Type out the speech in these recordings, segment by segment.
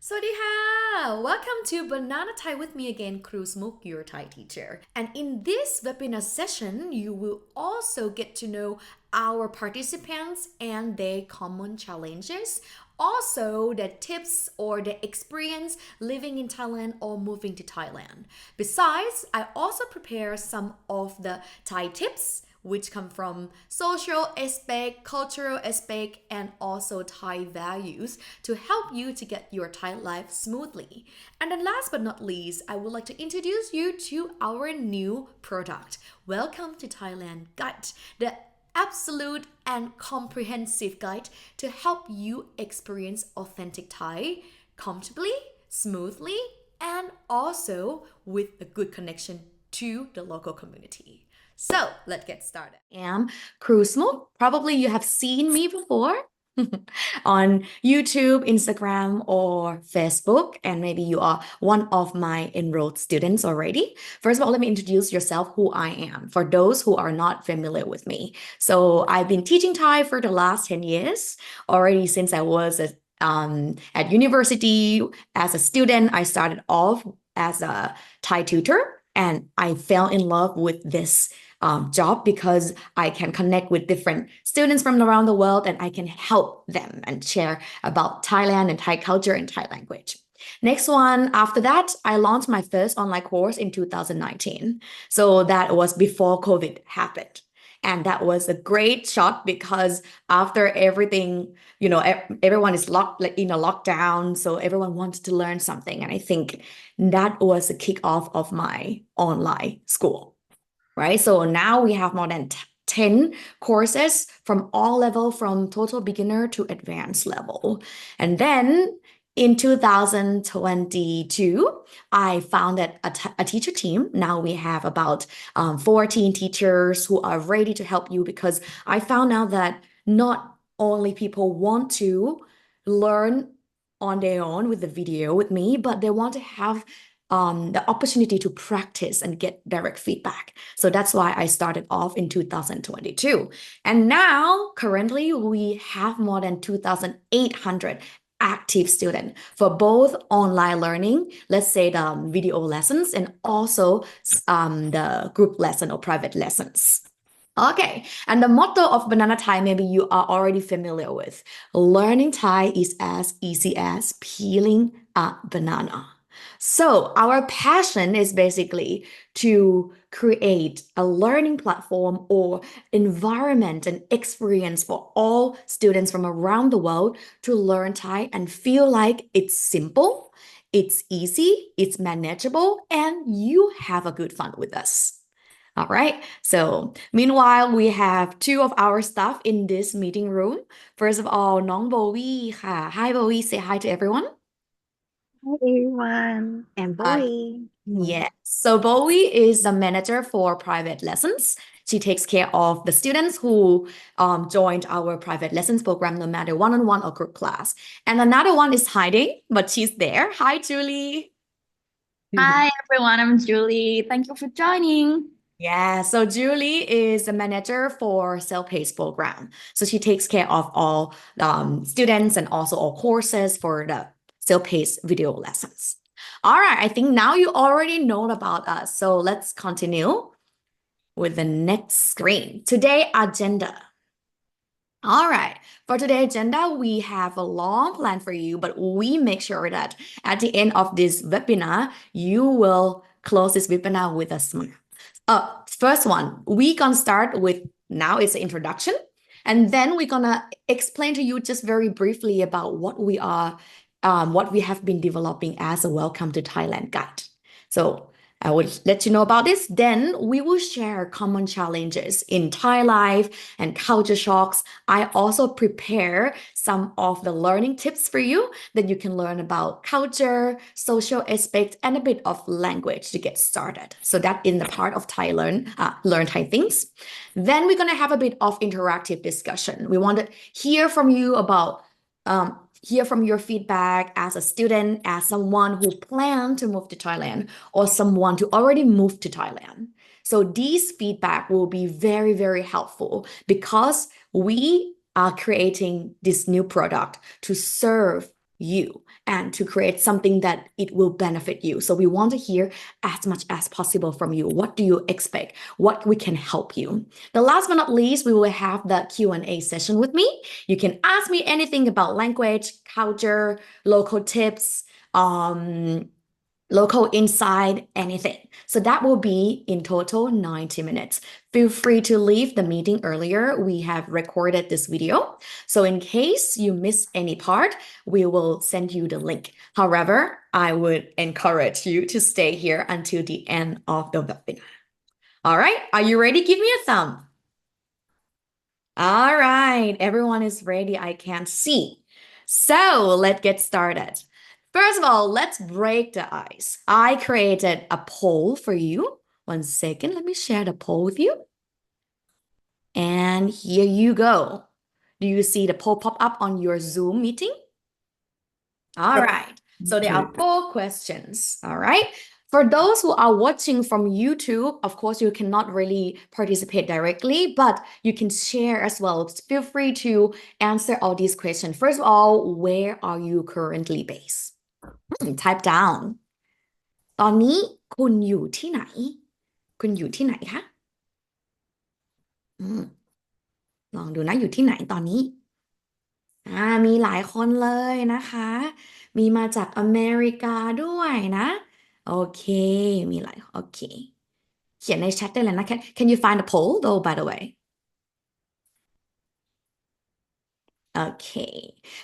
สวัสดีค่ะ Welcome to Banana Thai with me again, ครู Smuk, your Thai teacher. And in this webinar session, you will also get to know our participants and their common challenges. Also, the tips or the experience living in Thailand or moving to Thailand. Besides, I also prepare some of the Thai tips which come from social aspect, cultural aspect, and also Thai values to help you to get your Thai life smoothly. And then last but not least, I would like to introduce you to our new product. Welcome to Thailand Guide, the absolute and comprehensive guide to help you experience authentic Thai comfortably, smoothly, and also with a good connection to the local community. So let's get started. I'm Cruise Smoke. Probably you have seen me before on YouTube, Instagram, or Facebook, and maybe you are one of my enrolled students already. First of all, let me introduce yourself who I am for those who are not familiar with me. So I've been teaching Thai for the last 10 years already since I was at university. As a student, I started off as a Thai tutor, and I fell in love with this job because I can connect with different students from around the world and I can help them and share about Thailand and Thai culture and Thai language. Next one, after that, I launched my first online course in 2019. So that was before COVID happened. And that was a great shot because after everything, everyone is locked like in a lockdown. So everyone wants to learn something. And I think that was the kickoff of my online school. Right? So now we have more than 10 courses from all level, from total beginner to advanced level. And then in 2022, I founded a teacher team. Now we have about 14 teachers who are ready to help you because I found out that not only people want to learn on their own with the video with me, but they want to have the opportunity to practice and get direct feedback. So that's why I started off in 2022. And now, currently, we have more than 2,800 active students for both online learning, let's say the video lessons, and also the group lesson or private lessons. Okay, and the motto of Banana Thai, maybe you are already familiar with. Learning Thai is as easy as peeling a banana. So, our passion is basically to create a learning platform or environment and experience for all students from around the world to learn Thai and feel like it's simple, it's easy, it's manageable, and you have a good fun with us. All right. So meanwhile, we have two of our staff in this meeting room. First of all, น้องโบวี่ค่ะ Hi Bowie, say hi to everyone. Hi everyone, I'm Uh, Bowie. yeah. So Bowie is the manager for private lessons. She takes care of the students who joined our private lessons program, no matter one-on-one or group class. And another one is hiding, but she's there. Hi, Julie. Hi everyone, I'm Julie. Thank you for joining. Yeah, so Julie is the manager for self-paced program. So she takes care of all students and also all courses for the self-paced video lessons. All right, I think now you already know about us. So let's continue with the next screen. Today agenda. All right, for today's agenda, we have a long plan for you, but we make sure that at the end of this webinar, you will close this webinar with a smile. First one, we gonna start with now it's an introduction, and then we're gonna explain to you just very briefly about what we are, what we have been developing as a Welcome to Thailand guide. So I will let you know about this. Then we will share common challenges in Thai life and culture shocks. I also prepare some of the learning tips for you that you can learn about culture, social aspects, and a bit of language to get started. So that in the part of Thai learn Thai things. Then we're gonna have a bit of interactive discussion. We want to hear from you about hear from your feedback as a student, as someone who planned to move to Thailand, or someone who already moved to Thailand. So these feedback will be very, very helpful because we are creating this new product to serve you and to create something that it will benefit you. So we want to hear as much as possible from you. What do you expect? What we can help you? The last but not least, we will have the Q&A session with me. You can ask me anything about language, culture, local tips, local insight, anything. So that will be in total 90 minutes. Feel free to leave the meeting earlier. We have recorded this video. So in case you miss any part, we will send you the link. However, I would encourage you to stay here until the end of the webinar. All right, are you ready? Give me a thumb. All right, everyone is ready. I can see. So let's get started. First of all, let's break the ice. I created a poll for you. 1 second, let me share the poll with you. And here you go. Do you see the poll pop up on your Zoom meeting? All Yep. right. So there are Okay. 4 questions. All right. For those who are watching from YouTube, of course, you cannot really participate directly, but you can share as well. Feel free to answer all these questions. First of all, where are you currently based? Type down ตอนนี้คุณอยู่ที่ไหน คุณอยู่ที่ไหนคะอืมลองดูนะอยู่ที่ไหนตอนนี้มีหลายคนเลยนะคะ มีมาจากอเมริกาด้วยนะ โอเค มีหลายโอเค เขียนในแชทได้เลยนะ Can you find a poll though by the way Okay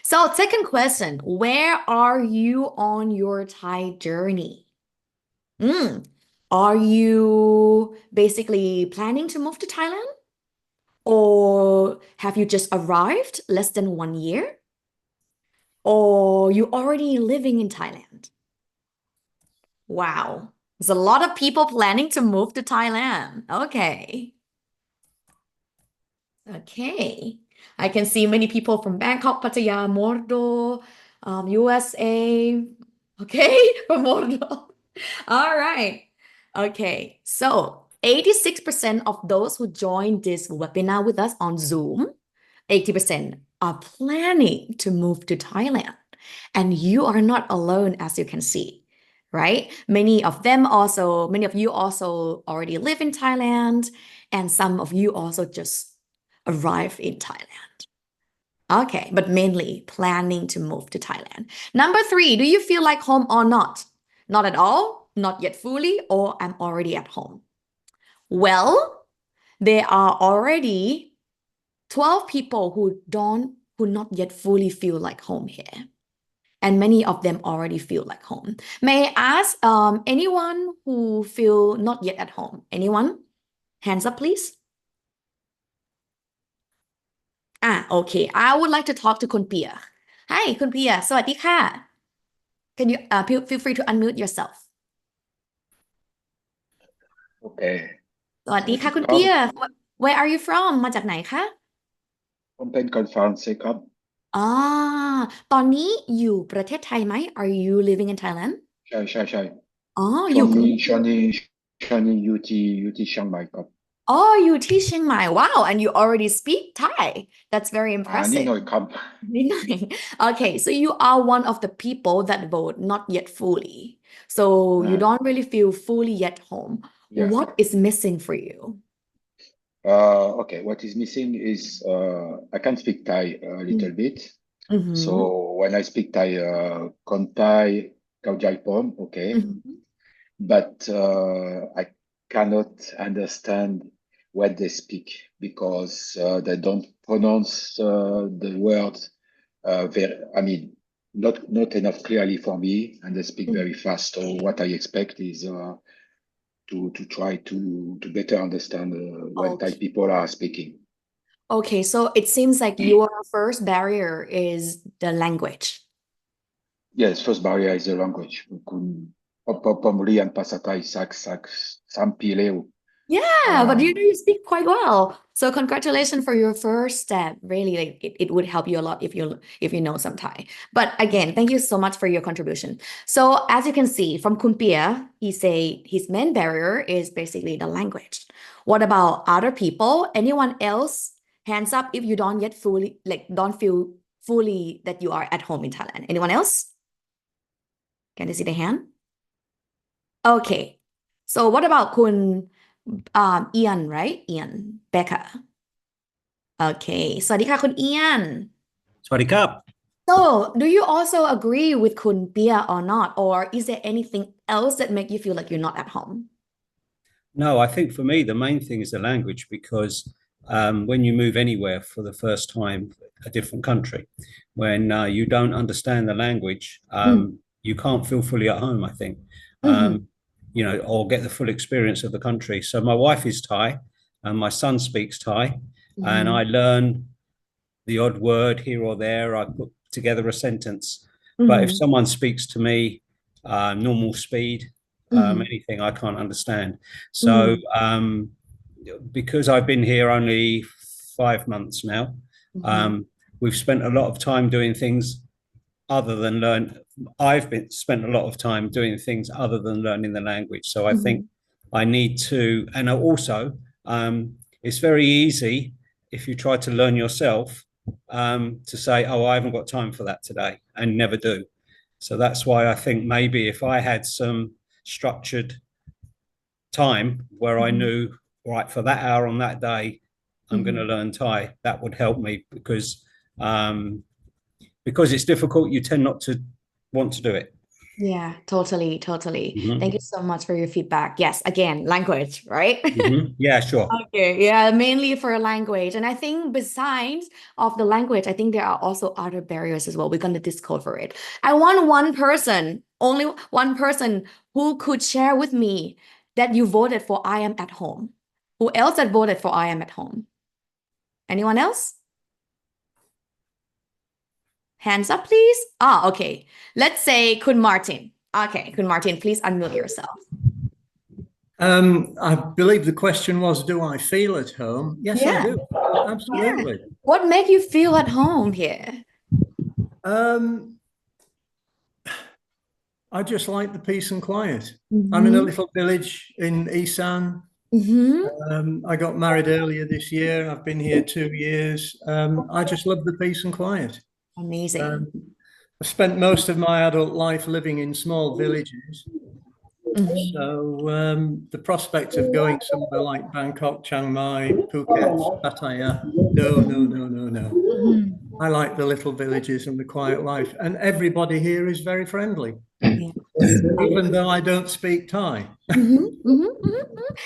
so second question where are you on your Thai journey are you basically planning to move to Thailand or have you just arrived less than 1 year or you already living in Thailand wow there's a lot of people planning to move to Thailand Okay. I can see many people from Bangkok, Pattaya, Mordo, USA. Okay, from Mordo. All right. Okay. So 86% of those who joined this webinar with us on Zoom, 80% are planning to move to Thailand. And you are not alone, as you can see, right? Many of you also already live in Thailand, and some of you also just arrive in Thailand. Okay, but mainly planning to move to Thailand. Number 3, do you feel like home or not? Not at all, not yet fully, or I'm already at home. Well, there are already 12 people who not yet fully feel like home here. And many of them already feel like home. May I ask anyone who feel not yet at home? Anyone? Hands up, please. Okay. I would like to talk to คุณเปีย Hi คุณเปีย สวัสดีค่ะ Can you feel free to unmute yourself Okay. สวัสดีค่ะคุณเปีย Where are you from มาจากไหนคะ ผมเป็นคนฝรั่งเศสครับอ่าตอนนี้อยู่ประเทศไทยไหม Are you living in Thailand ใช่ อ๋ออ ช่ว ยู่ งนี้อยู่ที่เชียงใหม่ครับอยู่ที่เชียงใหม่ Wow and you already speak Thai That's very นิด impressive หน่อยครับ นิดหน่อย Okay so you are one of the people that vote not yet fully so you don't really feel fully yet home Yeah. What is missing for you Okay, what is missing is I can speak Thai a little bit. So when I speak Thai, คนไทยเข้าใจผม okay. But I cannot understand what they speak because they don't pronounce the words not enough clearly for me, and they speak very fast. So what I expect is to try to better understand when Thai people are speaking. Okay, so it seems like your first barrier is the language. Yes, first barrier is the language. ผมเรียนภาษาไทยสัก3 ปีแล้ว Yeah, but you speak quite well. So congratulations for your first step. Really, like it would help you a lot if you know some Thai. But again, thank you so much for your contribution. So as you can see from Kumpia, he say his main barrier is basically the language. What about other people? Anyone else? Hands up if you don't yet fully don't feel fully that you are at home in Thailand? Anyone else? Can you see the hand? Okay. So what about Kun Ian, right? Ian Becca. Okay. สวัสดีค่ะคุณ Ian. สวัสดีครับ So, do you also agree with Kun Pia or not? Or is there anything else that make you feel like you're not at home? No, I think for me, the main thing is the language because when you move anywhere for the first time, a different country, when you don't understand the language, you can't feel fully at home, I think, or get the full experience of the country. So my wife is Thai and my son speaks Thai, and I learn the odd word here or there. I put together a sentence. But if someone speaks to me normal speed, anything I can't understand. So because I've been here only 5 months now, we've spent a lot of time doing things other than learn. I've spent a lot of time doing things other than learning the language. So I think I need to, and also it's very easy if you try to learn yourself to say, oh, I haven't got time for that today, and never do. So that's why I think maybe if I had some structured time where I knew, right, for that hour on that day, I'm going to learn Thai, that would help me because it's difficult, you tend not to want to do it. Yeah, totally. Thank you so much for your feedback. Yes, again, language, right? Yeah, sure. Okay, yeah, mainly for language. And I think besides of the language, I think there are also other barriers as well. We're going to discover it. I want only one person who could share with me that you voted for I am at home. Who else that voted for I am at home? Anyone else? Hands up, please. Okay. Let's say Kun Martin. Okay, Kun Martin, please unmute yourself. I believe the question was, do I feel at home? Yes, I do. Absolutely. Yeah. What make you feel at home here? I just like the peace and quiet. I'm in a little village in Isan. I got married earlier this year. I've been here 2 years. I just love the peace and quiet. Amazing. I spent most of my adult life living in small villages. So the prospect of going somewhere like Bangkok, Chiang Mai, Phuket, Pattaya, no. I like the little villages and the quiet life. And everybody here is very friendly. Even though I don't speak Thai.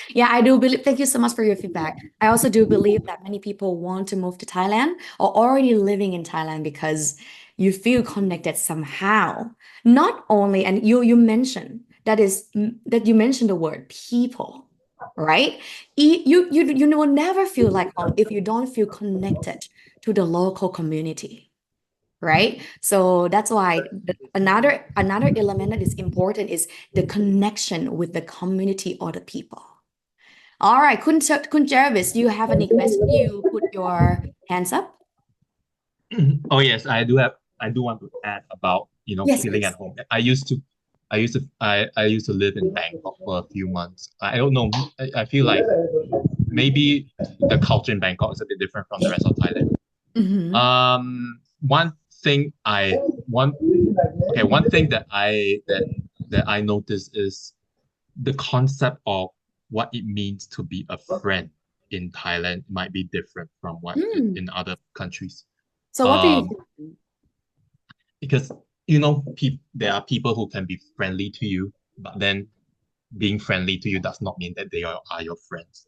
Yeah, I do believe. Thank you so much for your feedback. I also do believe that many people want to move to Thailand or already living in Thailand because you feel connected somehow. Not only, and you mentioned that you mentioned the word people, right? You will never feel like home if you don't feel connected to the local community. Right? So that's why another element that is important is the connection with the community or the people. All right, Kun Jarvis, do you have any question? You put your hands up. Oh yes, I do want to add about Yes, feeling please. at home. I used to live in Bangkok for a few months. I don't know. I feel like maybe the culture in Bangkok is a bit different from the rest of Thailand. One thing that I noticed is the concept of what it means to be a friend in Thailand might be different from what in other countries. So what do you think? Because there are people who can be friendly to you, but then being friendly to you does not mean that they are your friends.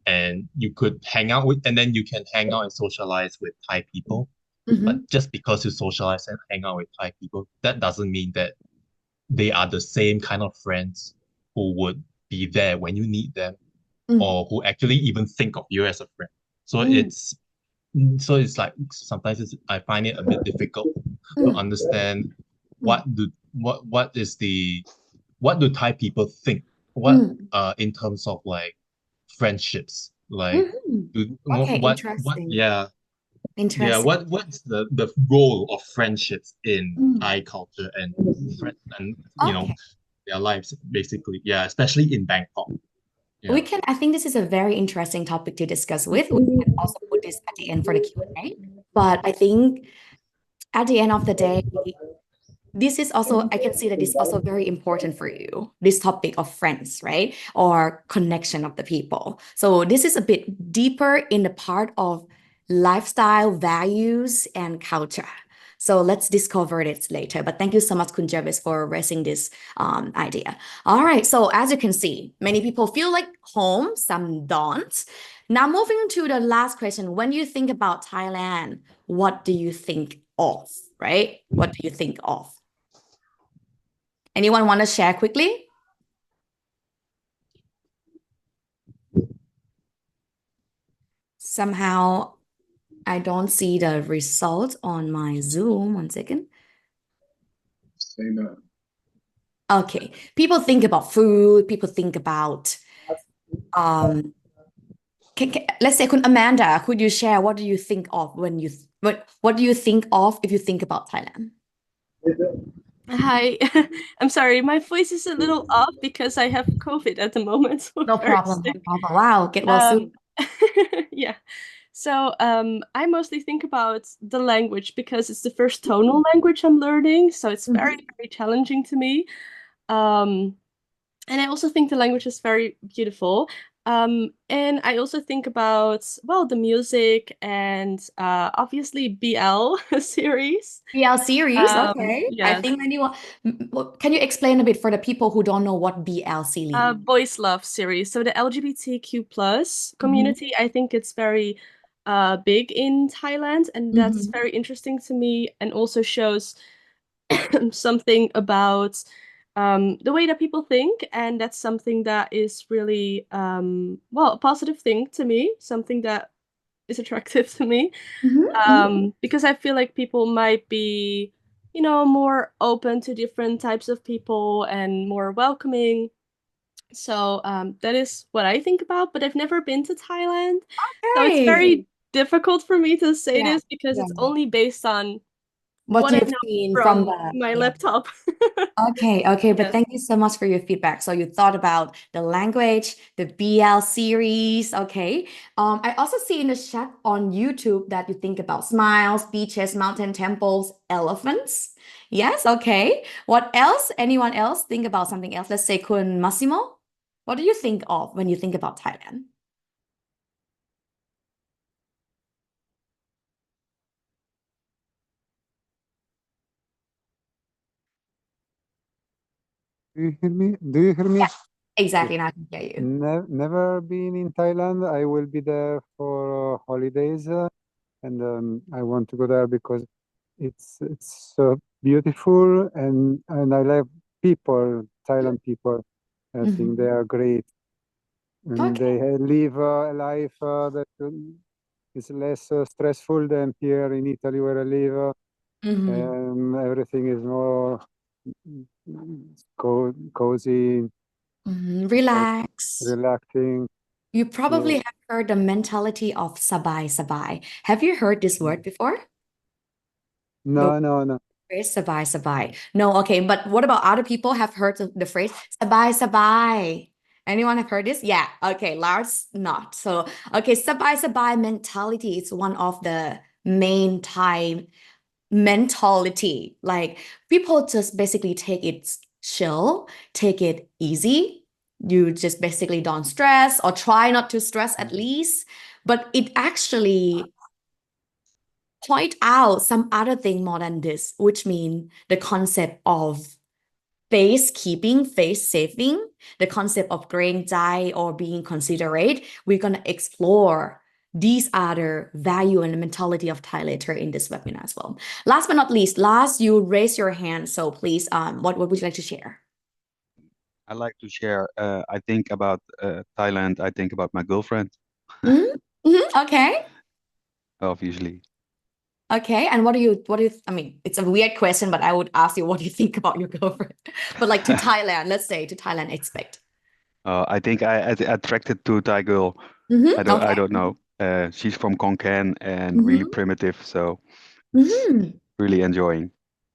And you could hang out with, and then you can hang out and socialize with Thai people. But just because you socialize and hang out with Thai people, that doesn't mean that they are the same kind of friends who would be there when you need them, or who actually even think of you as a friend. So it's like sometimes I find it a bit difficult to understand what do Thai people think, in terms of like friendships, like Interesting. Yeah, what's the role of friendships in Thai culture and their lives, basically. Yeah, especially in Bangkok. Yeah. I think this is a very interesting topic to discuss with. We can also put this at the end for the Q&A. But I think at the end of the day, this is also, I can see that it's also very important for you, this topic of friends, right? Or connection of the people. So this is a bit deeper in the part of lifestyle, values, and culture. So let's discover it later. But thank you so much, Kun Jervis, for raising this idea. All right. So as you can see, many people feel like home, some don't. Now moving to the last question. When you think about Thailand, what do you think of, right? What do you think of? Anyone want to share quickly? Somehow I don't see the result on my Zoom. 1 second. Same. Okay. People think about food. People think about let's say Kun Amanda, could you share what do you think of when you what do you think of if you think about Thailand? Hi, I'm sorry, my voice is a little off because I have COVID at the moment. So No I'm very problem. No sick. problem. Wow, get well soon. Yeah. So I mostly think about the language because it's the first tonal language I'm learning. So it's very, very challenging to me. And I also think the language is very beautiful. And I also think about, well, the music and obviously BL series. BL series, okay. I Yes. think anyone can you explain a bit for the people who don't know what BLC means? Boys Love series. So the LGBTQ plus community, I think it's very big in Thailand, and that's very interesting to me, and also shows something about the way that people think, and that's something that is really well, a positive thing to me, something that is attractive to me, because I feel like people might be, you know, more open to different types of people and more welcoming. So that is what I think about, but I've never been to Thailand. So it's Okay. very difficult for me to say Yeah, this because it's yeah. only based on What what I you've know seen from the my yeah. laptop. Okay, but Yes. thank you so much for your feedback. So you thought about the language, the BL series, okay. I also see in the chat on YouTube that you think about smiles, beaches, mountain temples, elephants. Yes, okay. What else? Anyone else think about something else? Let's say Kun Massimo. What do you think of when you think about Thailand? Do you hear me? Do you hear me? Yeah, exactly. Now I can hear you. Never been in Thailand. I will be there for holidays, and I want to go there because it's so beautiful, and I love people, Thailand people. I think they are great, and Okay. they live a life that is less stressful than here in Italy where I live, and everything is more cozy. Relax. Relaxing. You probably Yeah. have heard the mentality of sabai sabai. Have you heard this word before? The No. phrase sabai sabai. No, okay, but what about other people have heard the phrase sabai sabai? Anyone have heard this? Yeah, okay, Lars not. So, okay, sabai sabai mentality is one of the main Thai mentality. Like people just basically take it chill, take it easy. You just basically don't stress or try not to stress at least. But it actually point out some other thing more than this, which mean the concept of face keeping, face saving, the concept of gram jai or being considerate. We're gonna explore these other value and mentality of Thai later in this webinar as well. Last but not least, Last, you raise your hand, so please, what would you like to share? I like to share. I think about Thailand. I think about my girlfriend, Okay. obviously. Okay, and I mean, it's a weird question, but I would ask you what do you think about your girlfriend? But like to Thailand, let's say to Thailand, expect. I think I attracted to Thai girl. I Okay. don't know. She's from Konkan and really primitive, so really enjoying.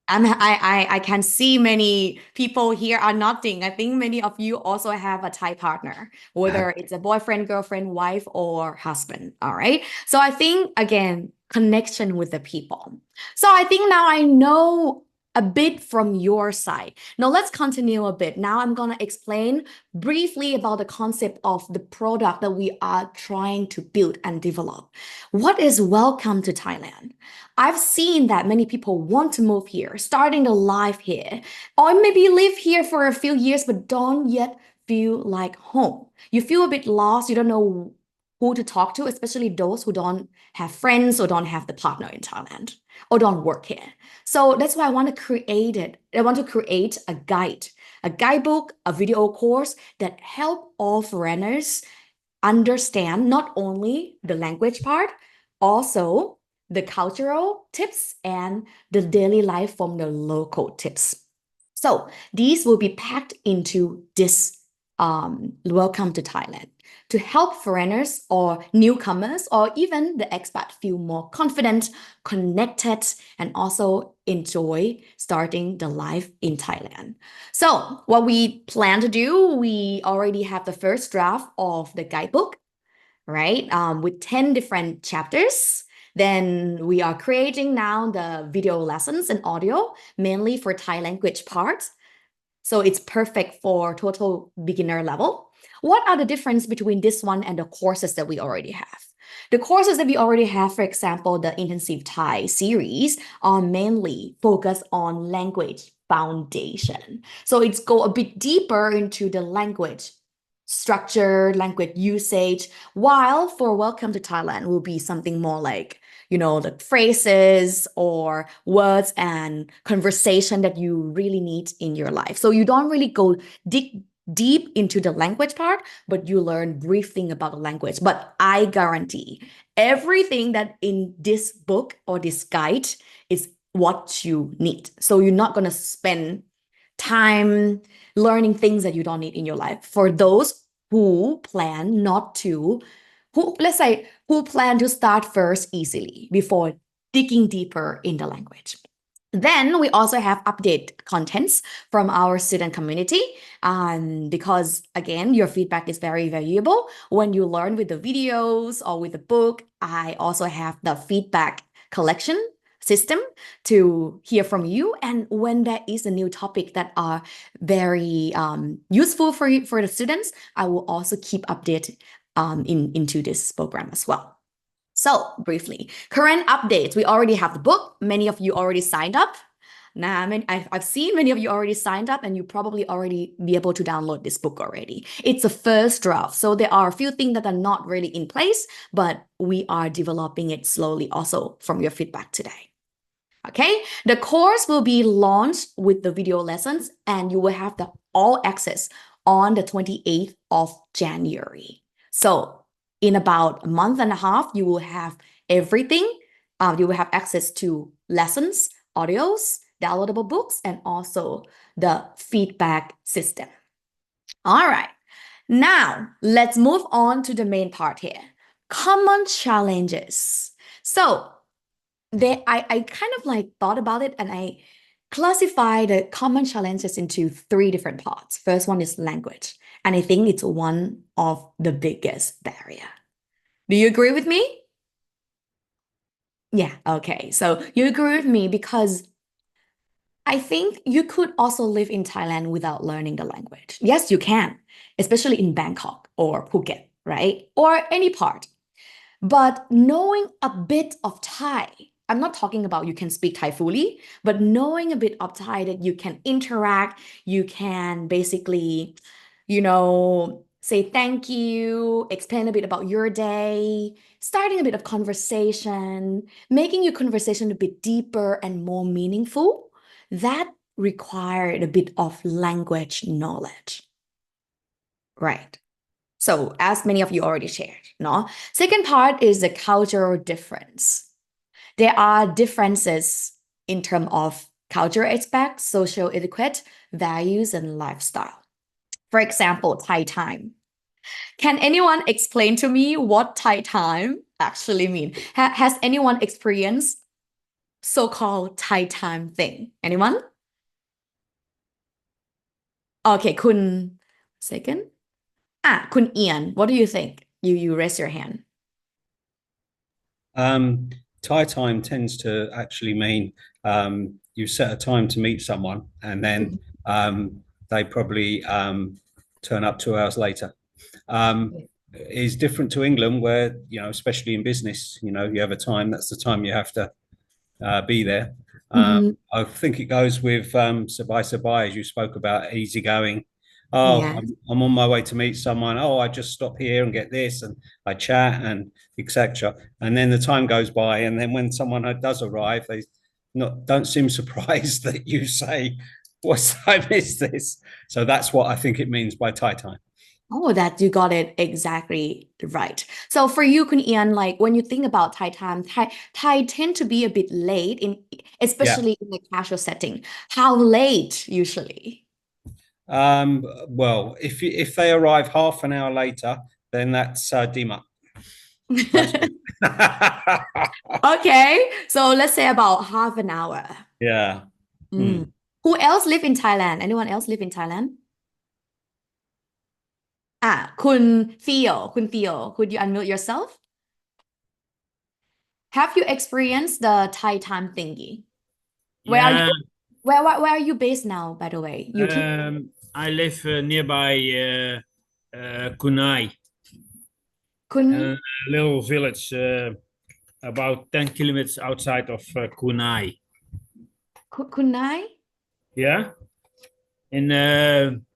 I can see many people here are nodding. I think many of you also have a Thai partner, whether it's a boyfriend, girlfriend, wife, or husband. All right. So I think again, connection with the people. So I think now I know a bit from your side. Now let's continue a bit. Now I'm going to explain briefly about the concept of the product that we are trying to build and develop. What is Welcome to Thailand? I've seen that many people want to move here, starting their life here, or maybe live here for a few years but don't yet feel like home. You feel a bit lost, you don't know who to talk to, especially those who don't have friends or don't have the partner in Thailand or don't work here. So that's why I want to create it. I want to create a guidebook, a video course that help all foreigners understand not only the language part, also the cultural tips and the daily life from the local tips. So these will be packed into this Welcome to Thailand to help foreigners or newcomers or even the expat feel more confident, connected, and also enjoy starting the life in Thailand. So what we plan to do, we already have the first draft of the guidebook, right? With 10 different chapters. Then we are creating now the video lessons and audio, mainly for Thai language parts. So it's perfect for total beginner level. What are the difference between this one and the courses that we already have? The courses that we already have, for example, the Intensive Thai series are mainly focused on language foundation. So it's go a bit deeper into the language structure, language usage, while for Welcome to Thailand will be something more like, the phrases or words and conversation that you really need in your life. So you don't really go dig deep into the language part, but you learn briefing about the language. But I guarantee everything that in this book or this guide is what you need. So you're not going to spend time learning things that you don't need in your life. For those who plan who plan to start first easily before digging deeper in the language. Then we also have update contents from our student community because again, your feedback is very valuable. When you learn with the videos or with the book, I also have the feedback collection system to hear from you. And when there is a new topic that are very useful for the students, I will also keep updated into this program as well. So briefly, current updates. We already have the book. Many of you already signed up. Now, I've seen many of you already signed up and you probably already be able to download this book already. It's a first draft. So there are a few things that are not really in place, but we are developing it slowly also from your feedback today. Okay, the course will be launched with the video lessons and you will have the all access on the 28th of January. So in about a month and a half, you will have everything. You will have access to lessons, audios, downloadable books, and also the feedback system. All right, now let's move on to the main part here. Common challenges. So I kind of like thought about it and I classify the common challenges into 3 different parts. First one is language. And I think it's one of the biggest barrier. Do you agree with me? Yeah, okay. So you agree with me because I think you could also live in Thailand without learning the language. Yes, you can, especially in Bangkok or Phuket, right? Or any part. But knowing a bit of Thai, I'm not talking about you can speak Thai fully, but knowing a bit of Thai that you can interact, you can basically, say thank you, explain a bit about your day, starting a bit of conversation, making your conversation a bit deeper and more meaningful, that required a bit of language knowledge. Right. So as many of you already shared, no? Second part is the cultural difference. There are differences in terms of cultural aspects, social etiquette, values, and lifestyle. For example, Thai time. Can anyone explain to me what Thai time actually means? Has anyone experienced so-called Thai time thing? Anyone? Okay, Kun, second. Kun Ian, what do you think? You raise your hand. Thai time tends to actually mean you set a time to meet someone, and then they probably turn up 2 hours later. Is different to England, where, you know, especially in business, you know, you have a time, that's the time you have to be there. I think it goes with sabai, as you spoke about, easygoing. Oh, Yeah. I'm on my way to meet someone. Oh, I just stop here and get this, and I chat and etc. And then the time goes by, and then when someone does arrive, they don't seem surprised that you say, "What's I missed this?" So that's what I think it means by Thai time. Oh, that you got it exactly right. So for you, Kun Ian, like when you think about Thai time, Thai tend to be a bit late especially in the casual setting. How late usually? Well, if they arrive half an hour later, then that's Dima. Okay, so let's say about half an hour. Yeah. Who else live in Thailand? Anyone else live in Thailand? Kun Theo, could you unmute yourself? Have you experienced the Thai time thingy? Where are you? Where are you based now, by the way? UK? I live nearby Kunai, a little village about 10 kilometers outside of Kunai. Kunai? Yeah, and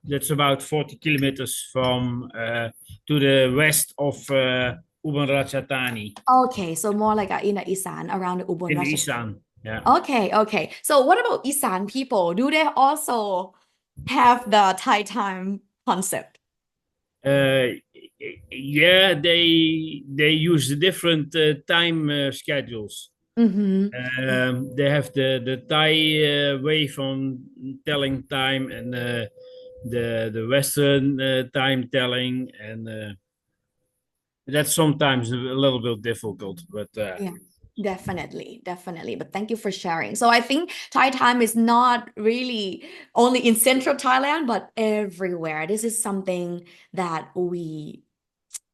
that's about 40 kilometers from to the west of Ubon Ratchathani. Okay, so more like in the Isan, around the Ubon In Ratchathani. Isan, yeah. Okay. So what about Isan people? Do they also have the Thai time concept? Yeah, they use the different time schedules. They have the Thai way from telling time, and the Western time telling, and that's sometimes a little bit difficult, but yeah, definitely. But thank you for sharing. So I think Thai time is not really only in central Thailand, but everywhere. This is something that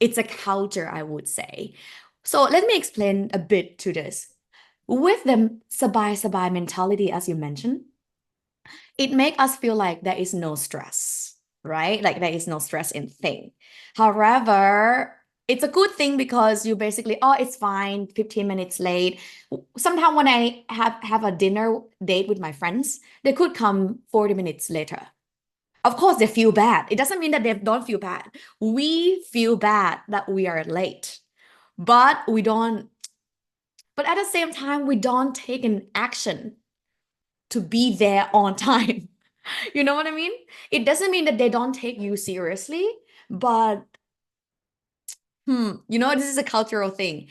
it's a culture, I would say. So let me explain a bit to this. With the sabai mentality, as you mentioned, it makes us feel like there is no stress, right? Like there is no stress in thing. However, it's a good thing because you basically, oh, it's fine, 15 minutes late. Sometimes when I have a dinner date with my friends, they could come 40 minutes later. Of course, they feel bad. It doesn't mean that they don't feel bad. We feel bad that we are late, but we don't. But at the same time, we don't take an action to be there on time. You know what I mean? It doesn't mean that they don't take you seriously, but this is a cultural thing.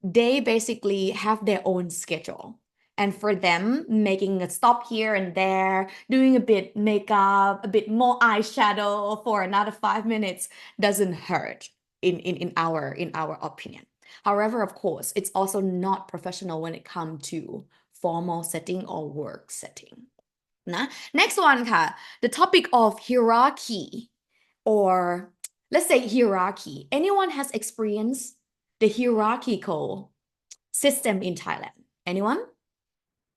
They basically have their own schedule. And for them, making a stop here and there, doing a bit makeup, a bit more eyeshadow for another 5 minutes doesn't hurt in our opinion. However, of course, it's also not professional when it comes to formal setting or work setting. Next one, the topic of hierarchy, or let's say hierarchy. Anyone has experienced the hierarchical system in Thailand? Anyone?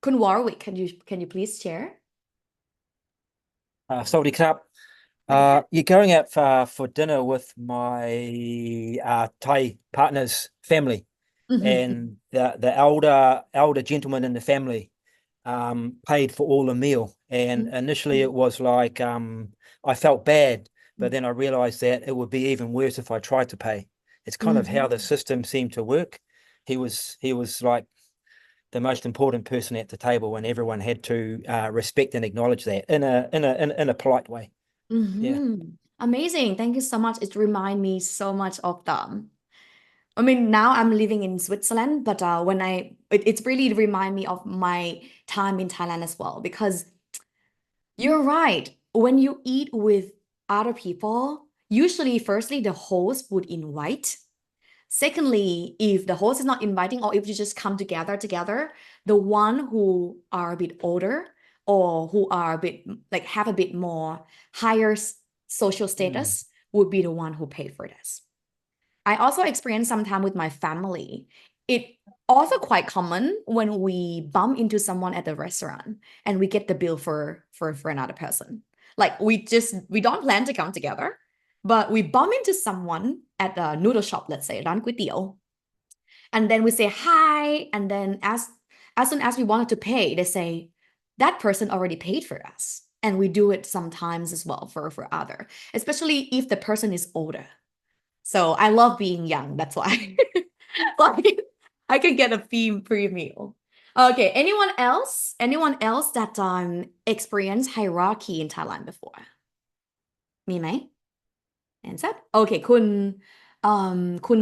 Kun Warwick, can you please share? Sawadee krap. You're going out for dinner with my Thai partner's family, and the elder gentleman in the family paid for all the meal. And initially it was like I felt bad, but then I realized that it would be even worse if I tried to pay. It's kind of how the system seemed to work. He was like the most important person at the table, and everyone had to respect and acknowledge that in a polite way. Yeah. Amazing. Thank you so much. It reminds me so much of them. I mean, now I'm living in Switzerland, but it's really remind me of my time in Thailand as well, because you're right. When you eat with other people, usually, firstly, the host would invite. Secondly, if the host is not inviting, or if you just come together, the one who are a bit older or who are a bit like have a bit more higher social status would be the one who pay for this. I also experienced some time with my family. it also quite common when we bump into someone at the restaurant and we get the bill for another person. Like we don't plan to come together, but we bump into someone at the noodle shop, let's say, ร้านก๋วยเตี๋ยว and then we say hi, and then as soon as we wanted to pay, they say that person already paid for us. And we do it sometimes as well for other, especially if the person is older. So I love being young, that's why. Like I can get a free meal. Okay, anyone else that experienced hierarchy in Thailand before? มีไหม answer? Okay,คุณ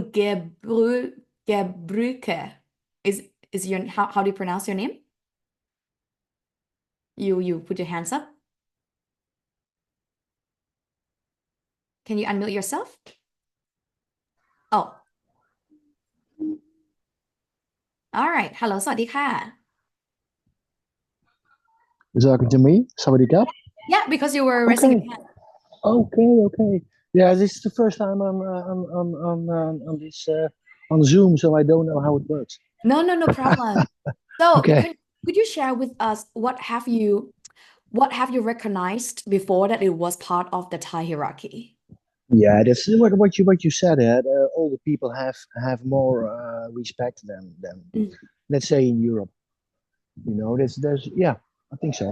Gebruke is your how do you pronounce your name? You put your hands up. Can you unmute yourself? Oh. All right. Hello, สวัสดีค่ะ Is that talking to me? Somebody got? Yeah, because you were raising your hand. Okay. Yeah, this is the first time I'm on this on Zoom, so I don't know how it works. No problem. So Okay. could you share with us what have you recognized before that it was part of the Thai hierarchy? Yeah, that's what you said. Older people have more respect than let's say in Europe. You know, there's yeah, I think so.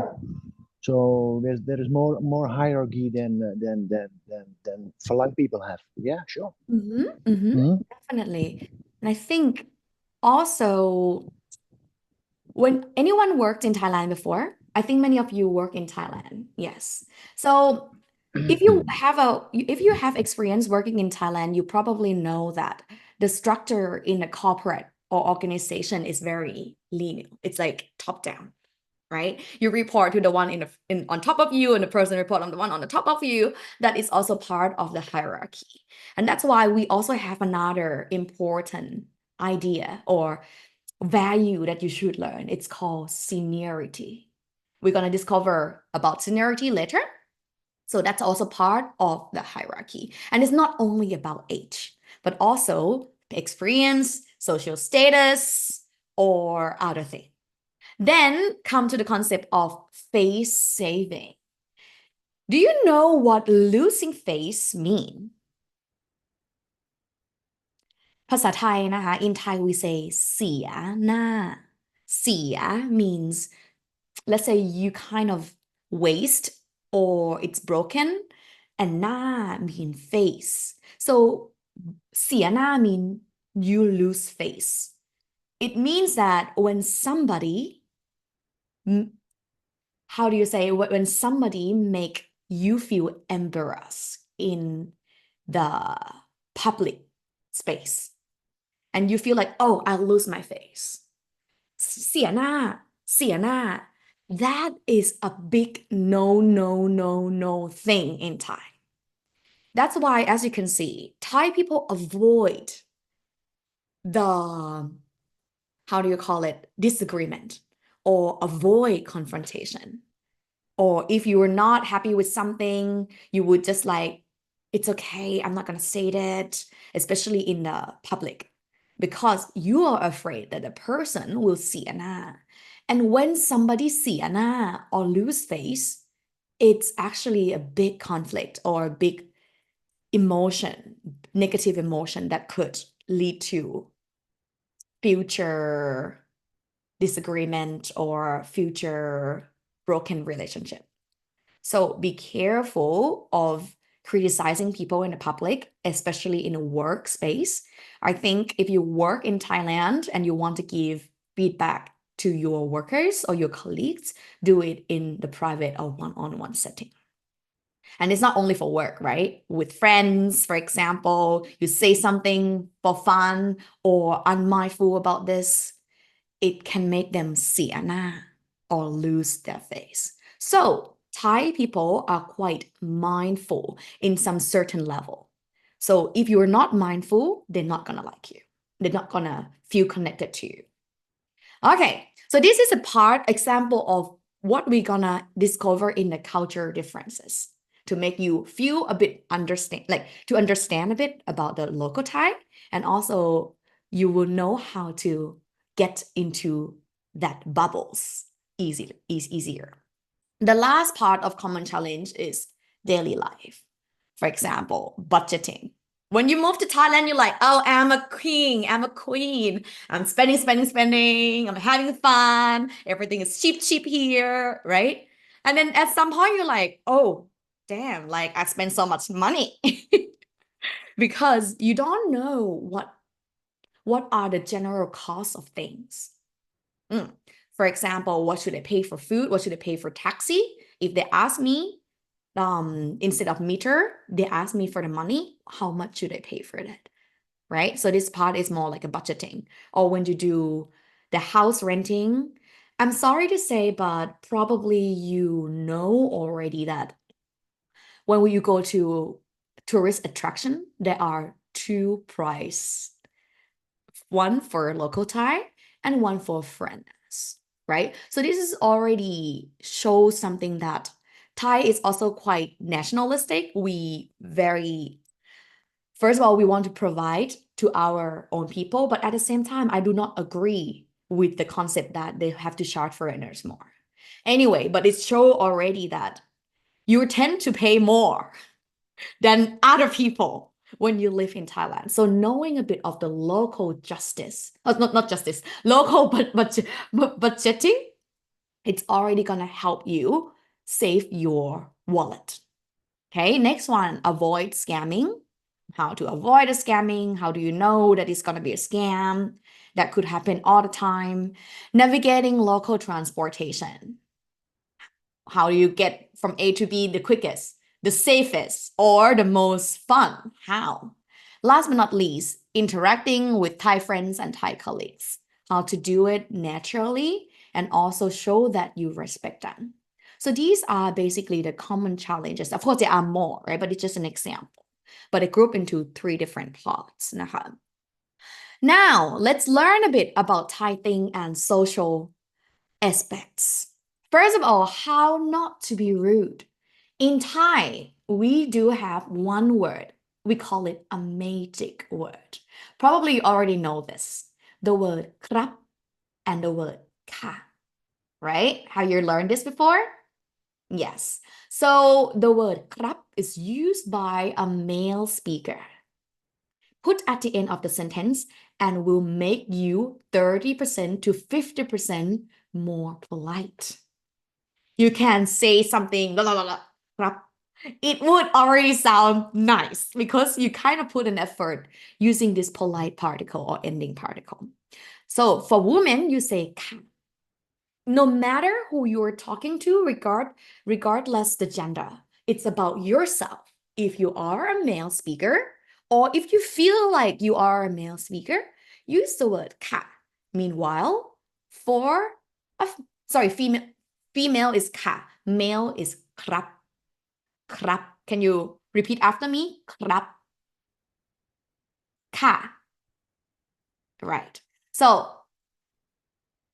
So there is more hierarchy than Falang people have. Yeah, sure. Definitely. And I think also when anyone worked in Thailand before, I think many of you work in Thailand. Yes. So if you have experience working in Thailand, you probably know that the structure in a corporate or organization is very linear. It's like top down, right? You report to the one on top of you, and the person report on the one on the top of you. That is also part of the hierarchy. And that's why we also have another important idea or value that you should learn. It's called seniority. We're going to discover about seniority later. So that's also part of the hierarchy. And it's not only about age, but also experience, social status, or other things. Then come to the concept of face saving. Do you know what losing face mean? ภาษาไทยนะคะ in Thai we say เสียหน้า เสีย means let's say you kind of waste or it's broken, and หน้า mean face. So เสียหน้า mean you lose face. It means that when somebody, how do you say, when somebody make you feel embarrassed in the public space, and you feel like, oh, I'll lose my face. เสียหน้า that is a big no thing in Thai. That's why, as you can see, Thai people avoid the, how do you call it, disagreement, or avoid confrontation. Or if you were not happy with something, you would just like, it's okay, I'm not gonna say that, especially in the public, because you are afraid that the person will see ana. And when somebody see ana or lose face, it's actually a big conflict or a big emotion, negative emotion that could lead to future disagreement or future broken relationship. So be careful of criticizing people in the public, especially in a workspace. I think if you work in Thailand and you want to give feedback to your workers or your colleagues, do it in the private or one-on-one setting. And it's not only for work, right? With friends, for example, you say something for fun or unmindful about this, it can make them เสียหน้า or lose their face. So Thai people are quite mindful in some certain level. So if you're not mindful, they're not gonna like you. They're not gonna feel connected to you. Okay, so this is a example of what we're gonna discover in the culture differences to make you feel a bit to understand a bit about the local Thai, and also you will know how to get into that bubbles easier. The last part of common challenge is daily life. For example, budgeting. When you move to Thailand, you're like, oh, I'm a queen. I'm spending. I'm having fun. Everything is cheap here, right? And then at some point, you're like, oh, damn, like I spent so much money because you don't know what are the general costs of things. For example, what should I pay for food? What should I pay for taxi? If they ask me, instead of meter, they ask me for the money, how much should I pay for that? Right? So this part is more like a budgeting. Or when you do the house renting, I'm sorry to say, but probably you know already that when you go to tourist attraction, there are two price, one for local Thai and one for foreigners, right? So this is already shows something that Thai is also quite nationalistic. First of all, we want to provide to our own people, but at the same time, I do not agree with the concept that they have to charge foreigners more. Anyway, but it shows already that you tend to pay more than other people when you live in Thailand. So knowing a bit of the local justice, not justice, local budgeting, it's already gonna help you save your wallet. Okay, next one, avoid scamming. How to avoid a scamming? How do you know that it's gonna be a scam? That could happen all the time. Navigating local transportation. How do you get from A to B the quickest, the safest, or the most fun? How? Last but not least, interacting with Thai friends and Thai colleagues. How to do it naturally and also show that you respect them. So these are basically the common challenges. Of course, there are more, right? But it's just an example. But I group into 3 different parts. Now, let's learn a bit about tithing and social aspects. First of all, how not to be rude. In Thai, we do have one word. We call it a magic word. Probably you already know this. The word krap and the word ka. Right? Have you learned this before? Yes. So the word krap is used by a male speaker. Put at the end of the sentence and will make you 30% to 50% more polite. You can say something, blah, blah, blah, blah. It would already sound nice because you kind of put an effort using this polite particle or ending particle. So for women, you say ka. No matter who you're talking to, regardless the gender, it's about yourself. If you are a male speaker, or if you feel like you are a male speaker, use the word ka. Meanwhile, female is ka, male is krap. Krap. Can you repeat after me? Krap. Ka. Right. So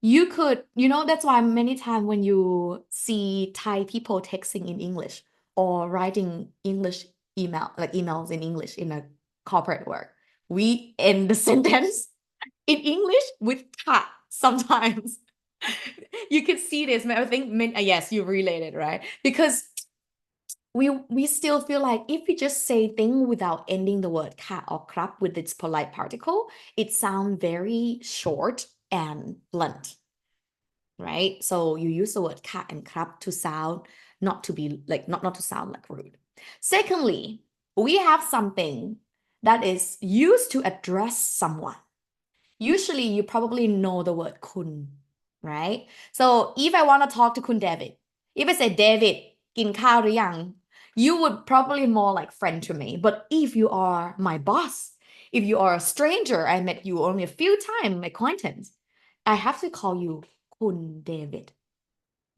you could, that's why many times when you see Thai people texting in English or writing English emails in English in a corporate work, we end the sentence in English with ka sometimes. You can see this. I think, yes, you related, right? Because we still feel like if we just say things without ending the word ka or krap with its polite particle, it sounds very short and blunt, right? So you use the word ka and krap to sound not to be like not to sound like rude. Secondly, we have something that is used to address someone. Usually you probably know the word kun, right? So if I want to talk to Kun David, if I say David, กินข้าวหรือยัง you would probably more like friend to me. But if you are my boss, if you are a stranger, I met you only a few times, acquaintance, I have to call you Kun David,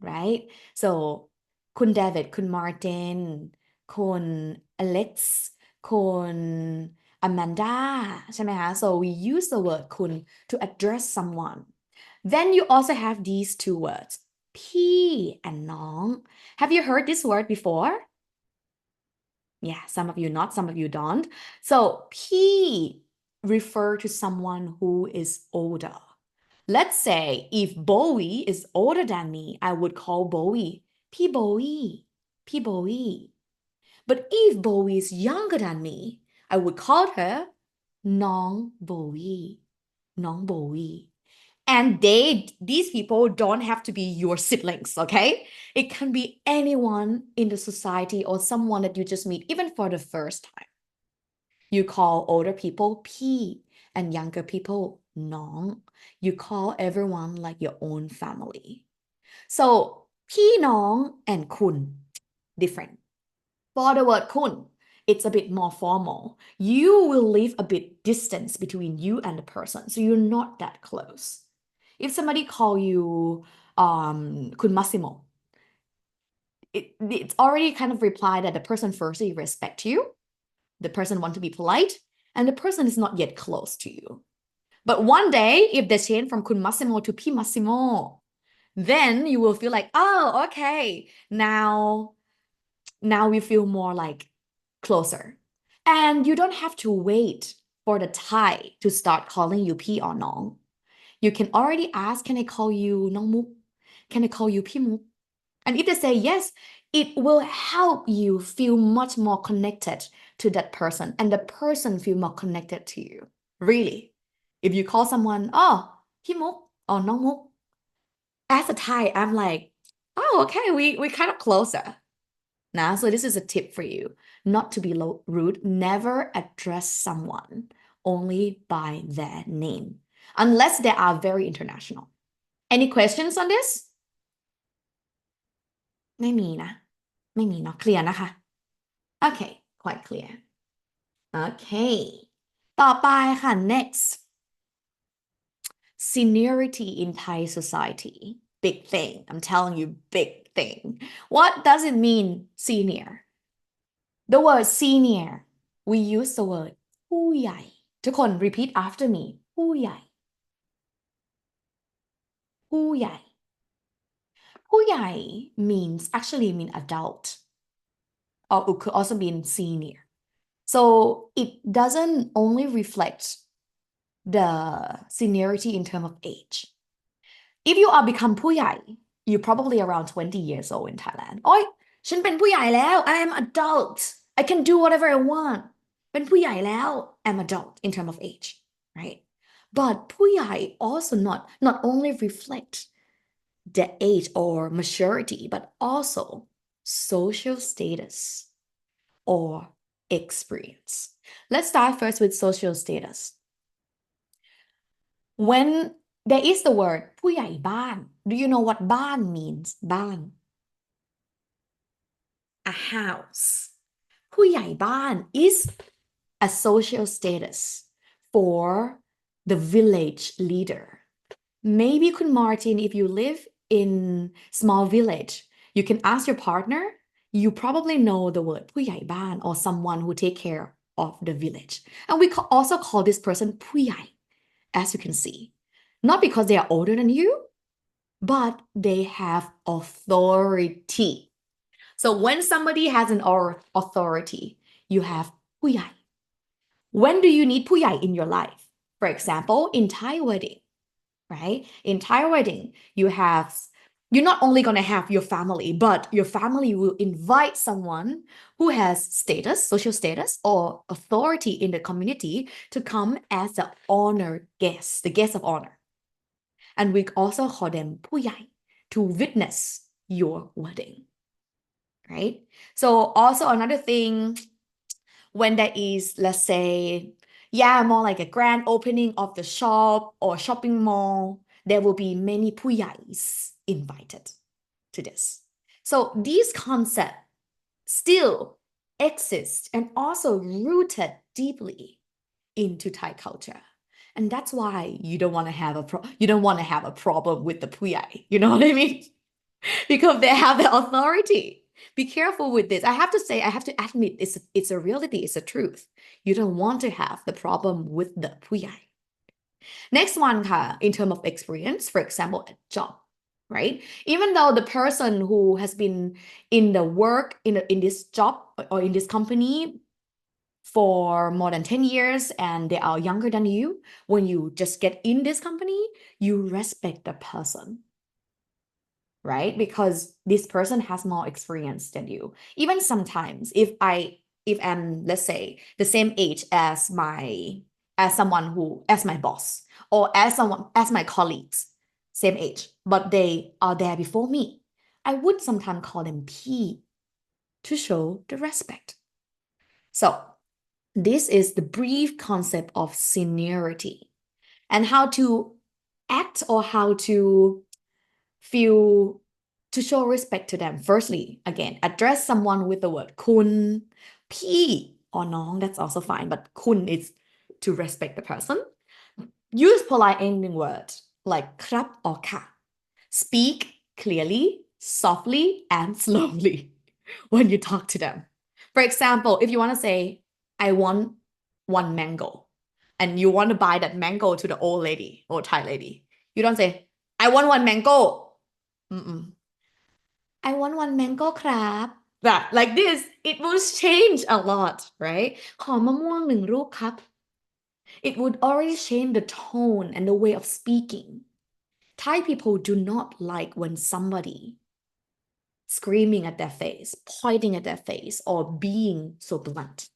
right? So Kun David, Kun Martin, Kun Alex, Kun Amanda ใช่ไหมคะ So we use the word kun to address someone. Then you also have these two words,พี่and น้อง Have you heard this word before? Yeah, some of you not, some of you don't. So พี่ refer to someone who is older. Let's say if Bowie is older than me, I would call Bowie P Bowie, P Bowie. But if Bowie is younger than me, I would call her Nong Bowie, Nong Bowie. And these people don't have to be your siblings, okay? It can be anyone in the society or someone that you just meet, even for the first time. You call older people P and younger people Nong. You call everyone like your own family. So, P Nong and Kun, different. For the word Kun, it's a bit more formal. You will leave a bit distance between you and the person, so you're not that close. If somebody call you Kun Massimo, it's already kind of reply that the person firstly respect you, the person want to be polite, and the person is not yet close to you. But one day, if they change from Kun Massimo to P Massimo, then you will feel like, oh, okay, now we feel more like closer. And you don't have to wait for the Thai to start calling you P or Nong. You can already ask, can I call you Nong Muk? Can I call you P Muk? And if they say yes, it will help you feel much more connected to that person, and the person feel more connected to you. Really. If you call someone, oh, P Muk or Nong Muk, as a Thai, I'm like, oh, okay, we kind of closer. Now, so this is a tip for you, not to be rude. Never address someone only by their name, unless they are very international. Any questions on this? ไม่มีนะ ไม่มีเนาะ clear นะคะ Okay, quite clear. Okay. ต่อไปค่ะ next. Seniority in Thai society. Big thing. I'm telling you, big thing. What does it mean, senior? The word senior, we use the word ผู้ใหญ่ ทุกคน repeat after me ผู้ใหญ่ ผู้ใหญ่ ผู้ใหญ่ actually mean adult, or it could also mean senior. So it doesn't only reflect the seniority in terms of age. If you are become ผู้ใหญ่, you're probably around 20 years old in Thailand. โอ๊ย ฉันเป็นผู้ใหญ่แล้ว I am adult. I can do whatever I want. เป็นผู้ใหญ่แล้ว I'm adult in terms of age, right? But ผู้ใหญ่ also not only reflect the age or maturity, but also social status or experience. Let's start first with social status. When there is the word ผู้ใหญ่บ้าน do you know what บ้าน means? บ้าน a house. ผู้ใหญ่บ้าน is a social status for the village leader. Maybe Kun Martin, if you live in small village, you can ask your partner. You probably know the word ผู้ใหญ่บ้าน or someone who take care of the village. And we also call this person ผู้ใหญ่, as you can see. Not because they are older than you, but they have authority. So when somebody has an authority, you have ผู้ใหญ่. When do you need ผู้ใหญ่ in your life? For example, in Thai wedding, right? In Thai wedding, you're not only going to have your family, but your family will invite someone who has status, social status, or authority in the community to come as the honored guest, the guest of honor. And we also call them ผู้ใหญ่ to witness your wedding, right? So also another thing, when there is, let's say, more like a grand opening of the shop or shopping mall, there will be many ผู้ใหญ่ invited to this. So these concepts still exist and also rooted deeply into Thai culture. And that's why you don't want to have a problem with the ผู้ใหญ่. You know what I mean? Because they have the authority. Be careful with this. I have to admit, it's a reality, it's a truth. You don't want to have the problem with the ผู้ใหญ่. Next one, in terms of experience, for example, a job, right? Even though the person who has been in the work in this job or in this company for more than 10 years and they are younger than you, when you just get in this company, you respect the person, right? Because this person has more experience than you. Even sometimes if I'm, let's say, the same age as my boss, or as my colleagues, same age, but they are there before me, I would sometimes call them P to show the respect. So this is the brief concept of seniority and how to act or how to feel to show respect to them. Firstly, again, address someone with the word kun, P or nong, that's also fine, but kun is to respect the person. Use polite ending words like krap or ka. Speak clearly, softly, and slowly when you talk to them. For example, if you want to say, I want one mango, and you want to buy that mango to the old lady or Thai lady, you don't say, I want one mango. I want one mango crab. That, like this, it will change a lot, right? ขอมะม่วงหนึ่งลูกครับ It would already change the tone and the way of speaking. Thai people do not like when somebody screaming at their face, pointing at their face, or being so blunt.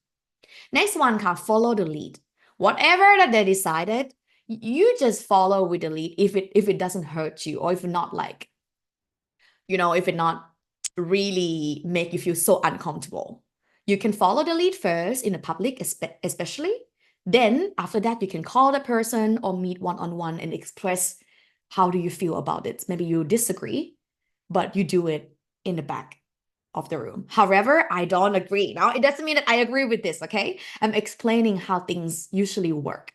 Next one, follow the lead. Whatever that they decided, you just follow with the lead if it doesn't hurt you, or if not like, if it not really make you feel so uncomfortable. You can follow the lead first in the public, especially. Then after that, you can call the person or meet one-on-one and express how do you feel about it. Maybe you disagree, but you do it in the back of the room. However, I don't agree. Now, it doesn't mean that I agree with this, okay? I'm explaining how things usually work,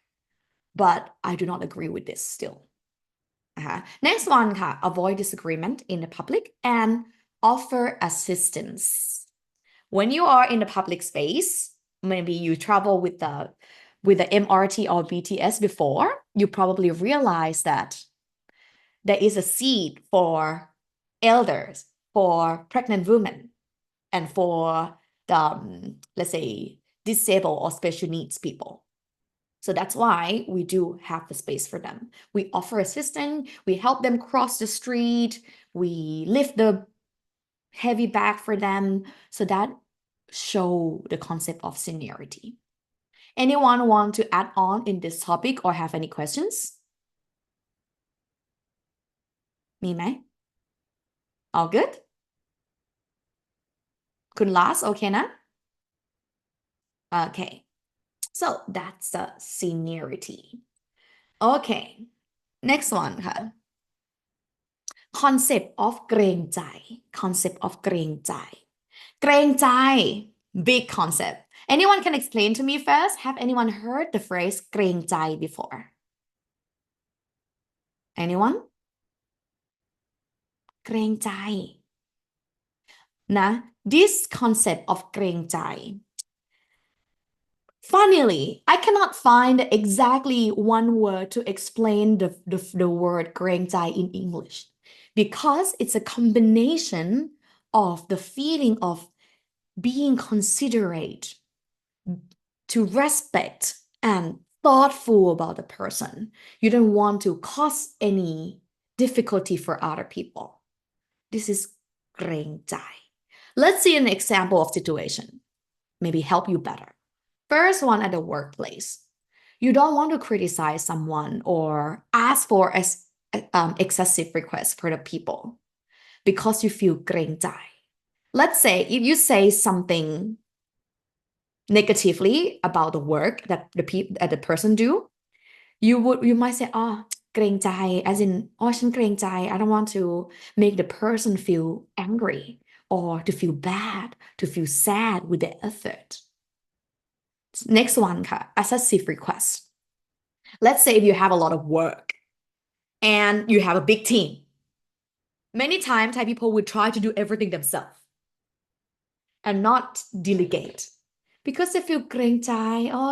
but I do not agree with this still. Next one, avoid disagreement in the public and offer assistance. When you are in the public space, maybe you travel with the MRT or BTS before, you probably realize that there is a seat for elders, for pregnant women, and for the, let's say, disabled or special needs people. So that's why we do have the space for them. We offer assistance, we help them cross the street, we lift the heavy bag for them. So that show the concept of seniority. Anyone want to add on in this topic or have any questions? มีไหม All good? คุณ last okay นะ Okay. So that's the seniority. Okay. Next one ค่ะ Concept of เกรงใจ Concept of เกรงใจ เกรงใจ Big concept. Anyone can explain to me first? Have anyone heard the phrase เกรงใจ before? Anyone? เกรงใจ นะ This concept of เกรงใจ Funnily, I cannot find exactly one word to explain the word เกรงใจ in English because it's a combination of the feeling of being considerate, to respect and thoughtful about the person. You don't want to cause any difficulty for other people. This is เกรงใจ. Let's see an example of situation. Maybe help you better. First one at the workplace. You don't want to criticize someone or ask for excessive requests for the people because you feel เกรงใจ. Let's say if you say something negatively about the work that the person do, you might say, เกรงใจ as in ฉันเกรงใจ I don't want to make the person feel angry or to feel bad, to feel sad with the effort. Next one, excessive request. Let's say if you have a lot of work and you have a big team. Many times Thai people would try to do everything themselves and not delegate because they feel เกรงใจ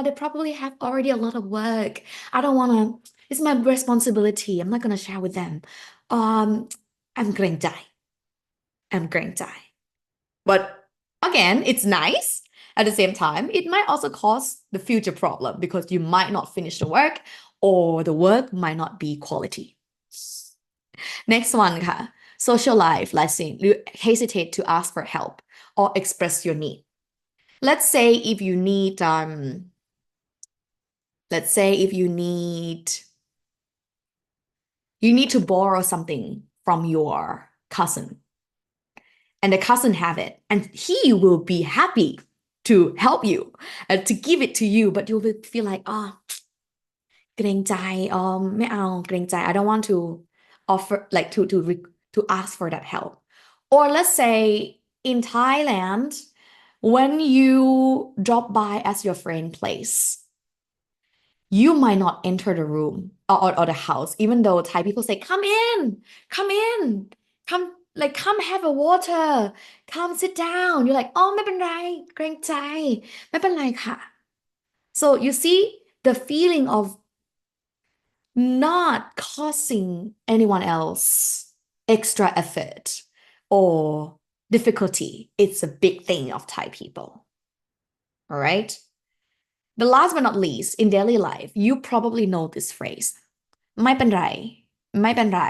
they probably have already a lot of work. I don't want to, it's my responsibility. I'm not going to share with them. I'm เกรงใจ. I'm เกรงใจ. But again, it's nice At the same time, it might also cause the future problem because you might not finish the work or the work might not be quality. Next one ค่ะ social life หลายสิ่ง you hesitate to ask for help or express your need. Let's say if you need you need to borrow something from your cousin and the cousin have it and he will be happy to help you to give it to you but you will feel like เกรงใจไม่เอาเกรงใจ I don't want to offer like to ask for that help or let's say in Thailand when you drop by as your friend place you might not enter the room or the house even though Thai people say come in come come have a water come sit down you're like ไม่เป็นไรเกรงใจไม่เป็นไรค่ะ so you see the feeling of not causing anyone else extra effort or difficulty. It's a big thing of Thai people. All right. The last but not least, in daily life, you probably know this phrase. ไม่เป็นไร ไม่เป็นไร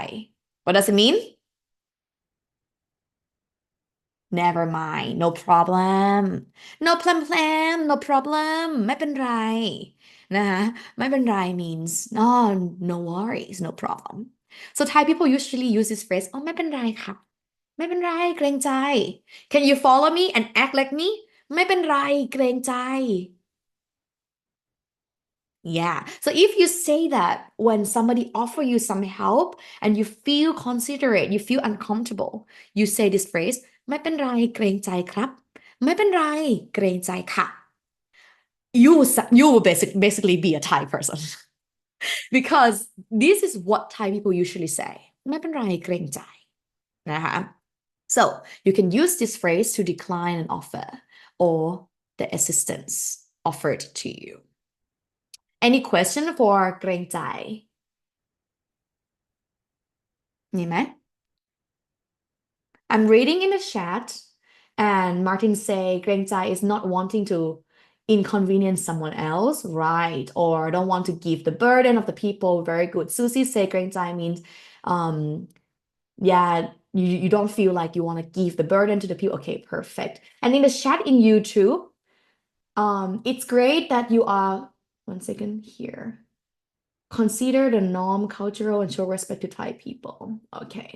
What does it mean? Never mind. No problem. No problem. No problem. ไม่เป็นไร นะคะไม่เป็นไร means no worries no problem so Thai people usually use this phrase ไม่เป็นไรค่ะไม่เป็นไรเกรงใจ can you follow me and act like me ไม่เป็นไรเกรงใจ yeah so if you say that when somebody offer you some help and you feel considerate you feel uncomfortable you say this phrase ไม่เป็นไรเกรงใจครับไม่เป็นไรเกรงใจค่ะ you will basically be a Thai person because this is what Thai people usually say ไม่เป็นไรเกรงใจนะคะ so you can use this phrase to decline an offer or the assistance offered to you any question for เกรงใจมีไหม I'm reading in the chat and Martin say เกรงใจ is not wanting to inconvenience someone else, right? Or don't want to give the burden of the people. Very good. Susie say เกรงใจ means yeah, you don't feel like you want to give the burden to the people. Okay, perfect. And in the chat in YouTube, it's great that you are one second here. Consider the norm, cultural, and show respect to Thai people. Okay.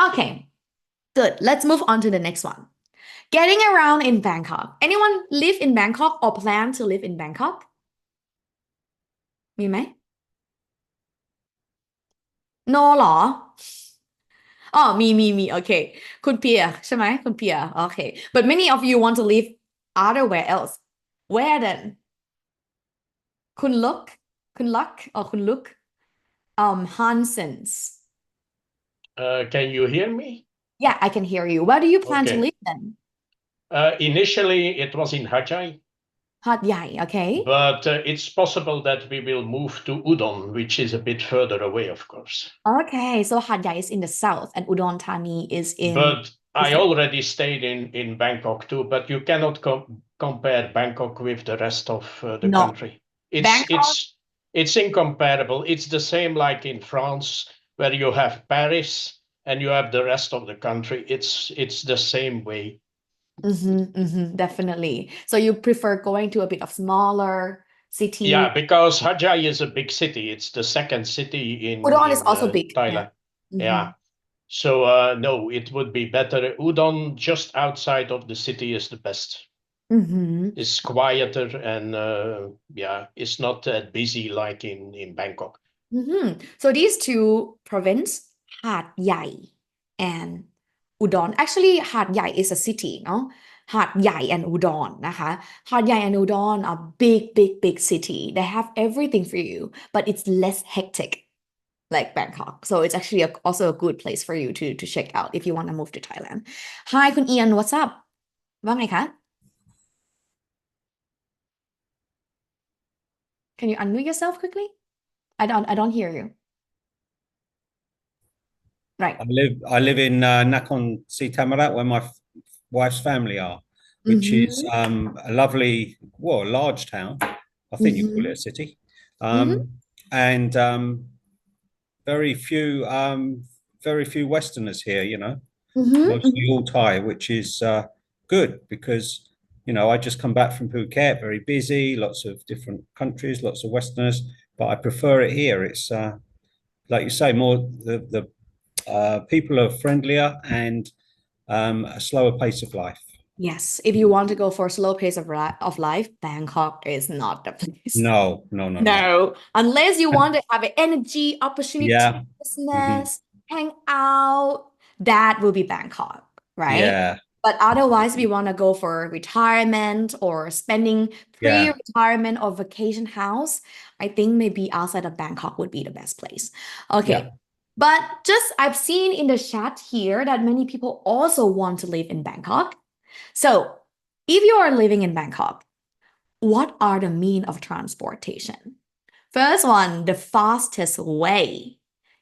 Okay. Good. Let's move on to the next one. Getting around in Bangkok. Anyone live in Bangkok or plan to live in Bangkok? มีไหม No เหรอ อ๋อมีโอเคคุณเปียใช่ไหมคุณเปียโอเค but many of you want to live otherwhere else where then คุณลุกor คุณลุกHansens Can you hear me? Yeah, I can hear you. Where do you plan to Okay. live then? Initially, it was in Hajai, Hat Yai, okay. but it's possible that we will move to Udon, which is a bit further away, of course. Okay, so Hat Yai is in the south and Udon Thani is in. But I already stayed in Bangkok too, but you cannot compare Bangkok with the rest of the No. country. It's incomparable. It's the same like in France, where you have Paris and you have the rest of the country. It's the same way. Definitely. So you prefer going to a bit of smaller city? Yeah, because Hajai is a big city. It's the second city in Udon is also big. Thailand. Yeah. So no, it would be better. Udon just outside of the city is the best. It's quieter and yeah, it's not that busy like in Bangkok. So these two provinces, Hat Yai and Udon. Actually, Hat Yai is a city, no? Hat Yai and Udon, นะคะ Hat Yai and Udon are big city. They have everything for you, but it's less hectic like Bangkok. So it's actually also a good place for you to check out if you want to move to Thailand. Hi คุณเอียน what's up ว่าไงคะ Can you unmute yourself quickly? I don't hear you. Right. I live in Nakhon Si Thammarat where my wife's family are. which is a lovely, well, a large town. I think you call it a city. And very few Westerners here, you know, mostly all Thai, which is good because, you know, I just come back from Phuket, very busy, lots of different countries, lots of Westerners, but I prefer it here. It's like you say, more the people are friendlier and a slower pace of life. Yes, if you want to go for a slow pace of life, Bangkok is not the place. No. No, unless you want to have an energy, opportunity, Yeah. business, hang out, that will be Bangkok, right? Yeah. But otherwise, we want to go for retirement or spending pre-retirement or vacation house, I think maybe outside of Bangkok would be the best place. Okay. Yeah. But just I've seen in the chat here that many people also want to live in Bangkok. So if you are living in Bangkok, what are the means of transportation? First one, the fastest way.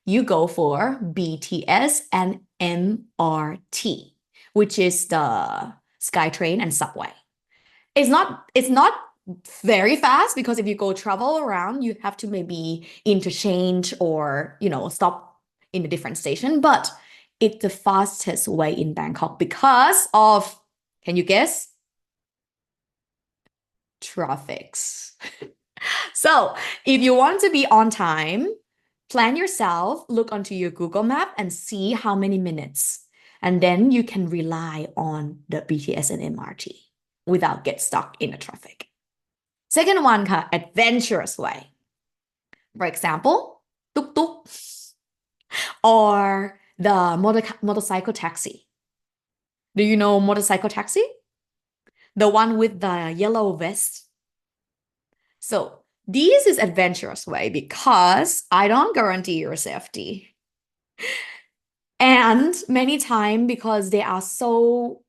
You go for BTS and MRT, which is the SkyTrain and subway. It's not very fast because if you go travel around, you have to maybe interchange or, you know, stop in a different station. But it's the fastest way in Bangkok because of, can you guess? Traffics. So if you want to be on time, plan yourself, look onto your Google map and see how many minutes. And then you can rely on the BTS and MRT without get stuck in the traffic. Second one, adventurous way. For example, tuk-tuk or the motorcycle taxi. Do you know motorcycle taxi? The one with the yellow vest. So this is adventurous way because I don't guarantee your safety. And many times because they are so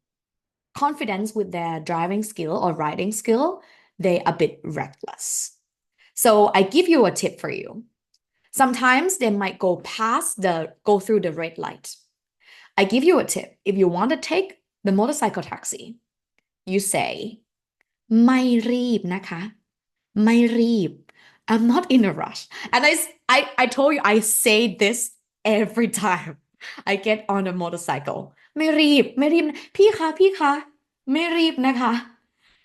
confident with their driving skill or riding skill, they are a bit reckless. So I give you a tip for you. Sometimes they might go through the red light. I give you a tip. If you want to take the motorcycle taxi, you say, ไม่รีบนะคะ ไม่รีบ. I'm not in a rush. And I told you, I say this every time I get on a motorcycle. ไม่รีบ พี่คะ ไม่รีบนะคะ.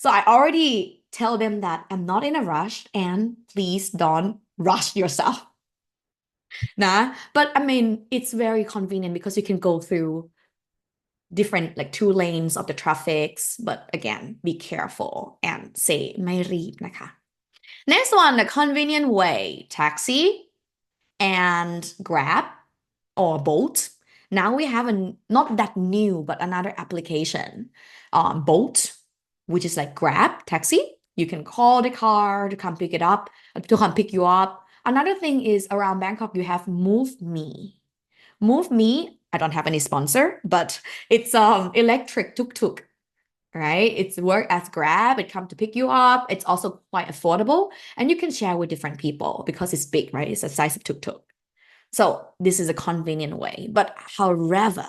So I already tell them that I'm not in a rush and please don't rush yourself. Nah, but I mean, it's very convenient because you can go through different, like 2 lanes of the traffics. But again, be careful and say ไม่รีบนะคะ. Next one, the convenient way, taxi and Grab or Bolt. Now we have not that new, but another application, Bolt, which is like Grab taxi. You can call the car to come pick you up. Another thing is around Bangkok, you have Move Me. Move Me, I don't have any sponsor, but it's electric tuk-tuk. Right? It's work as Grab, it comes to pick you up. It's also quite affordable and you can share with different people because it's big, right? It's the size of tuk-tuk. So this is a convenient way. But however,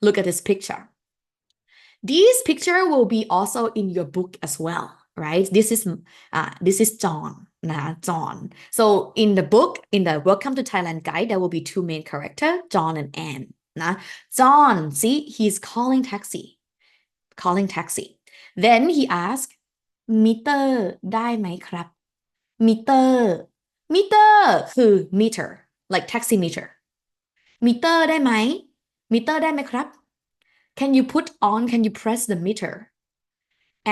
look at this picture. This picture will be also in your book as well, right? This is John. John. So in the book, in the Welcome to Thailand guide, there will be 2 main characters, John and Anne. John, see, he's calling taxi. Then he asked, มิเตอร์ได้ไหมครับ มิเตอร์คือ meter, like taxi meter. มิเตอร์ได้ไหม มิเตอร์ได้ไหมครับ Can you press the meter?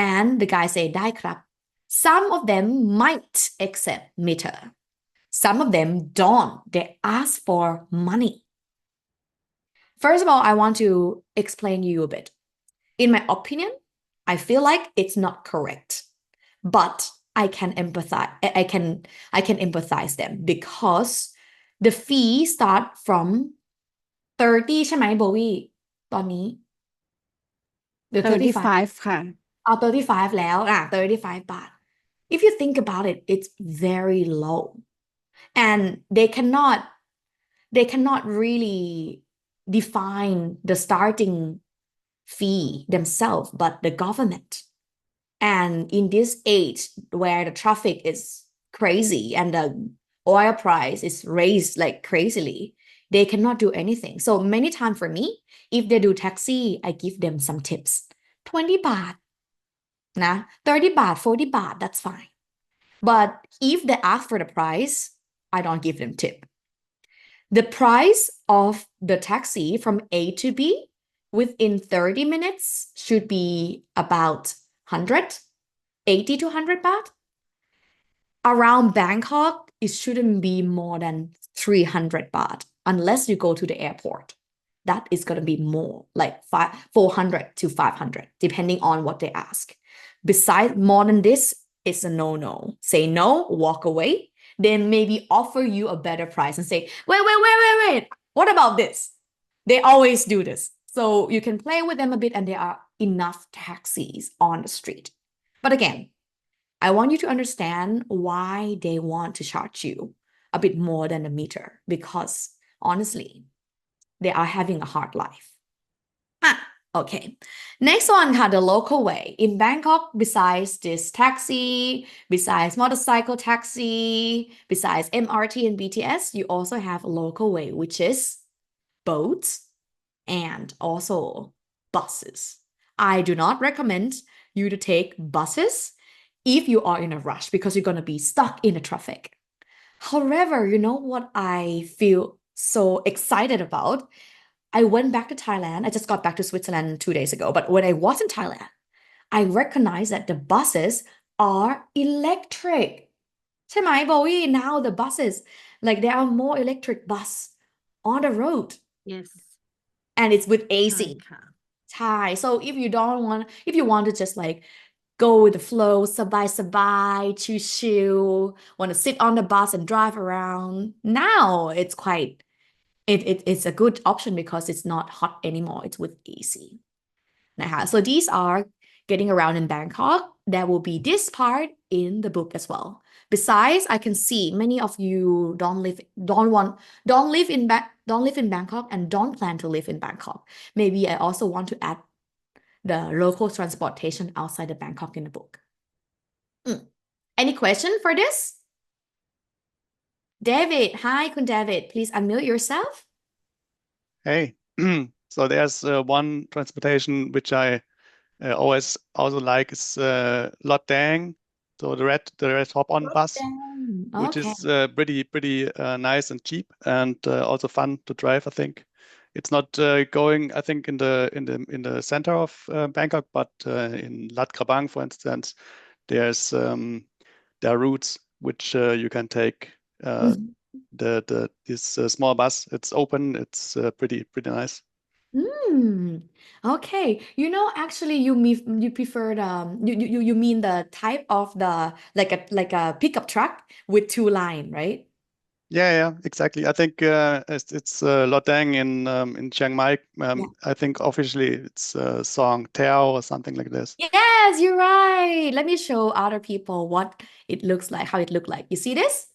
And the guy said, ได้ครับ. Some of them might accept meter. Some of them don't. They ask for money. First of all, I want to explain you a bit. In my opinion, I feel like it's not correct, but I can empathize them because the fee start from 30 ใช่ไหมโบวี่ตอนนี้ The 35 ค่ะ 35 แล้ว35 baht. If you think about it, it's very low and they cannot really define the starting fee themselves, but the government. And in this age where the traffic is crazy and the oil price is raised like crazily, they cannot do anything. So many times for me, if they do taxi, I give them some tips. 20 baht, 30 baht, 40 baht, that's fine. But if they ask for the price, I don't give them tip. The price of the taxi from A to B within 30 minutes should be about 80 to 100 baht. Around Bangkok, it shouldn't be more than 300 baht unless you go to the airport. That is going to be more, like 400 to 500, depending on what they ask. Besides, more than this, it's a no-no. Say no, walk away. Then maybe offer you a better price and say, wait. What about this? They always do this. So you can play with them a bit and there are enough taxis on the street. But again, I want you to understand why they want to charge you a bit more than a meter, because honestly, they are having a hard life. Okay. Next one, the local way. In Bangkok, besides this taxi, besides motorcycle taxi, besides MRT and BTS, you also have a local way, which is boats and also buses. I do not recommend you to take buses if you are in a rush because you're going to be stuck in the traffic. However, you know what I feel so excited about? I went back to Thailand. I just got back to Switzerland 2 days ago. But when I was in Thailand, I recognized that the buses are electric. ใช่ไหม Bowie? Now the buses, like there are more electric bus on the road. Yes. And it's with ใช่ AC. ค่ะ Thai. So if you want to just like go with the flow, สบาย chill, want to sit on the bus and drive around. Now it's quite, it's a good option because it's not hot anymore. It's with AC. So these are getting around in Bangkok. There will be this part in the book as well. Besides, I can see many of you don't live in Bangkok and don't plan to live in Bangkok. Maybe I also want to add the local transportation outside of Bangkok in the book. Any question for this? David, hi, Kun David. Please unmute yourself. Hey, so there's one transportation which I always also like is Lot Dang, so the red hop-on bus, which is pretty nice and cheap and also fun to drive. I think it's not going, I think, in the center of Bangkok, but in Lat Krabang, for instance, there are routes which you can take. This small bus, it's open, it's pretty nice. Okay. You know, actually, you prefer you mean the type of the like a pickup truck with 2 lines, right? Yeah, exactly. I think it's Lot Dang in Chiang Mai. I think officially it's Song Tao or something like this. Yes, you're right. Let me show other people what it looks like, how it looked like. You see this?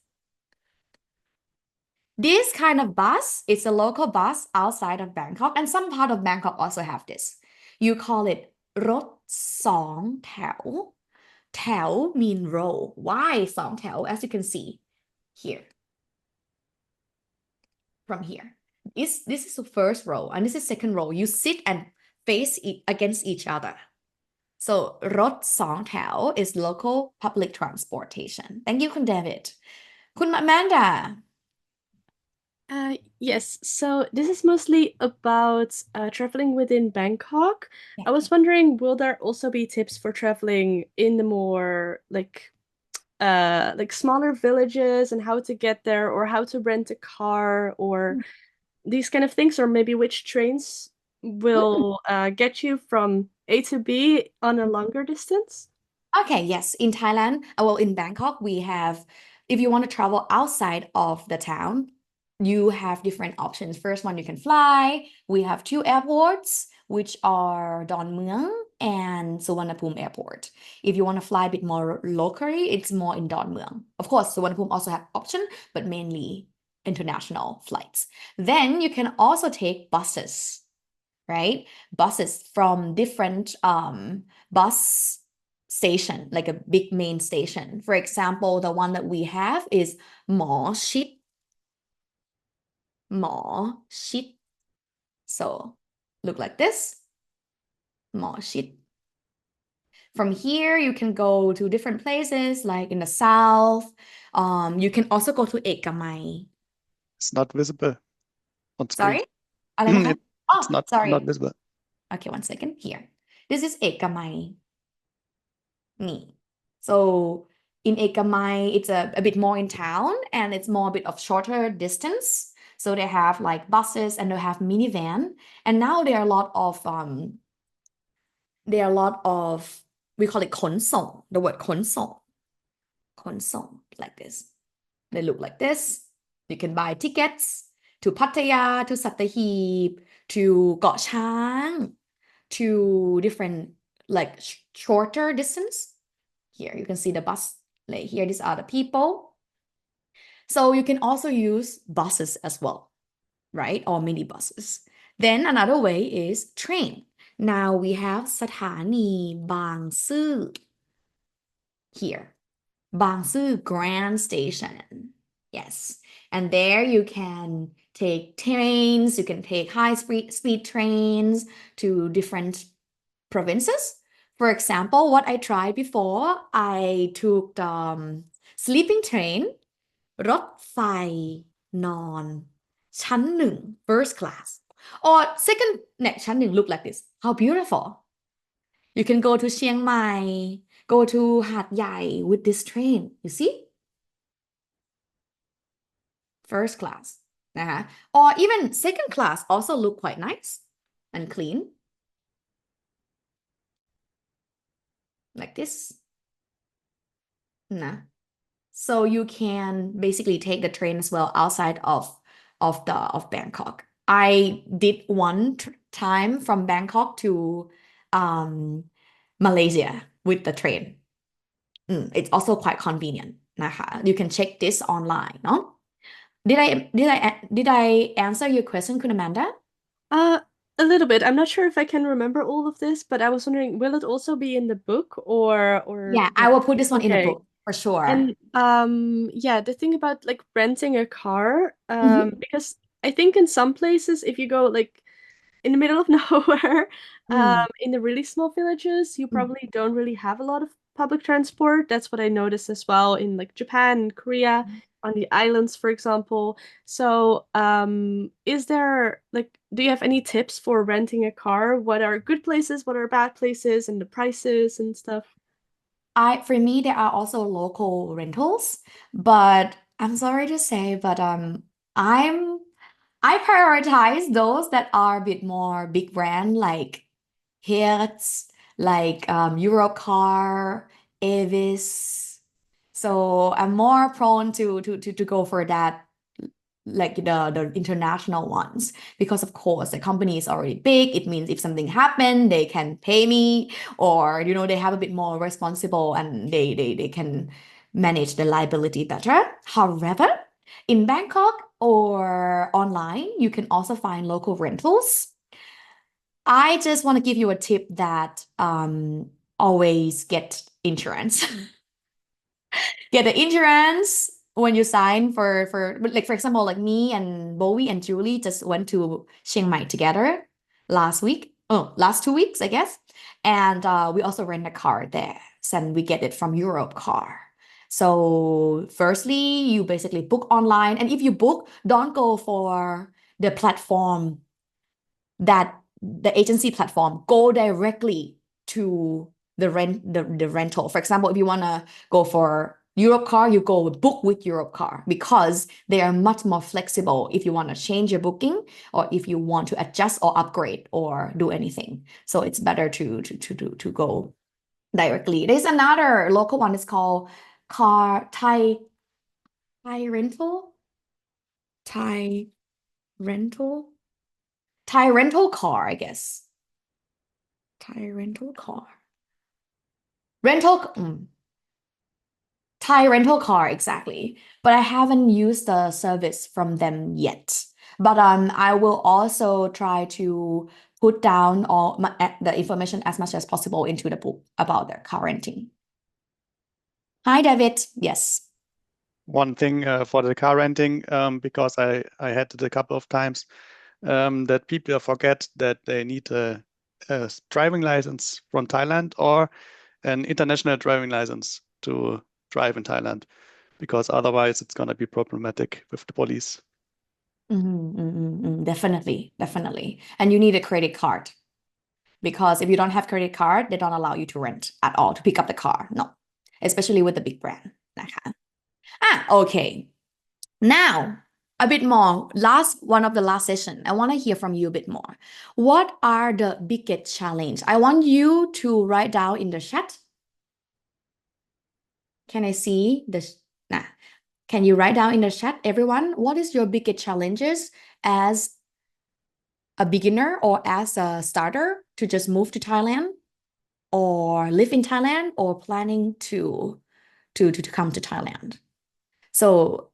This kind of bus is a local bus outside of Bangkok, and some part of Bangkok also have this. You call it รถ2 แถว แถว mean row. Why 2 แถว? As you can see here. From here. This is the first row, and this is second row. You sit and face it against each other. So รถ2 แถว is local public transportation. Thank you, Kun David. Kun Amanda. Yes, so this is mostly about traveling within Bangkok. I was wondering, will there also be tips for traveling in the more like smaller villages and how to get there, or how to rent a car, or these kind of things, or maybe which trains will get you from A to B on a longer distance? Okay, yes. In Thailand, well, in Bangkok, we have, if you want to travel outside of the town, you have different options. First one, you can fly. We have 2 airports, which are Don Mueang and Suvarnabhumi Airport. If you want to fly a bit more locally, it's more in Don Mueang. Of course, Suvarnabhumi also have option, but mainly international flights. Then you can also take buses. right? Buses from different bus station, like a big main station. For example, the one that we have is Mỏ Shit. Mỏ Shit. So look like this. Mỏ Shit. From here, you can go to different places, like in the south. You can also go to Ekamai. It's not visible on screen. Sorry? อะไรนะคะ? It's not sorry. visible. Okay, one second. Here. This is Ekamai. So in Ekamai, it's a bit more in town and it's more a bit of shorter distance. So they have like buses and they have minivan. And now there are a lot of we call it ขนส่ง the word ขนส่ง ขนส่ง like this. They look like this. You can buy tickets to Pattaya, to Sattahip, to Got Chang, to different like shorter distance. Here you can see the bus. Like here, these are the people. So you can also use buses as well, right? Or mini buses. Then another way is train. Now we have สถานี บางซื่อ here. บางซื่อ Grand Station. Yes. And there you can take trains, you can take high speed trains to different provinces. For example, what I tried before, I took the sleeping train, รถไฟนอนชั้นหนึ่ง first class. Or second next ชั้นหนึ่ง look like this. How beautiful. You can go to Chiang Mai, go to หาดใหญ่ with this train. You see? First class. Or even second class also look quite nice and clean. Like this. So you can basically take the train as well outside of Bangkok. I did one time from Bangkok to Malaysia with the train. It's also quite convenient. You can check this online, no? Did I answer your question, Kun Amanda? A little bit. I'm not sure if I can remember all of this, but I was wondering, will it also be in the book or Yeah, I will put this one in the book for sure. And yeah, the thing about like renting a car, because I think in some places, if you go like in the middle of nowhere, in the really small villages, you probably don't really have a lot of public transport. That's what I noticed as well in like Japan and Korea, on the islands, for example. So, is there like, do you have any tips for renting a car? What are good places? What are bad places, and the prices and stuff? For me, there are also local rentals, but I'm sorry to say, but I prioritize those that are a bit more big brand like Hertz, like Europcar, Avis. So I'm more prone to go for that, like the international ones, because of course the company is already big. It means if something happened, they can pay me, or they have a bit more responsible and they can manage the liability better. However, in Bangkok or online, you can also find local rentals. I just want to give you a tip that always get insurance. Get the insurance when you sign for like for example, like me and Bowie and Julie just went to Chiang Mai together last 2 weeks, I guess. And we also rent a car there, and we get it from Europcar. So firstly, you basically book online, and if you book, don't go for the platform, that the agency platform. Go directly to the rental. For example, if you want to go for Europcar, you go book with Europcar, because they are much more flexible if you want to change your booking or if you want to adjust or upgrade or do anything. So it's better to go directly. There's another local one. It's called Thai rental. Thai rental car, I guess. Thai rental car. Thai rental car, exactly. But I haven't used the service from them yet. But I will also try to put down all the information as much as possible into the book about their car renting. Hi, David. Yes. One thing for the car renting, because I had it a couple of times, that people forget that they need a driving license from Thailand or an international driving license to drive in Thailand, because otherwise it's going to be problematic with the police. Definitely, definitely. And you need a credit card, because if you don't have credit card, they don't allow you to rent at all, to pick up the car. No, especially with the big brand. Okay. Now, a bit more. One of the last session. I want to hear from you a bit more. What are the biggest challenge? I want you to write down in the chat. Can I see this? Can you write down in the chat, everyone? What is your biggest challenges as a beginner or as a starter to just move to Thailand or live in Thailand or planning to come to Thailand? So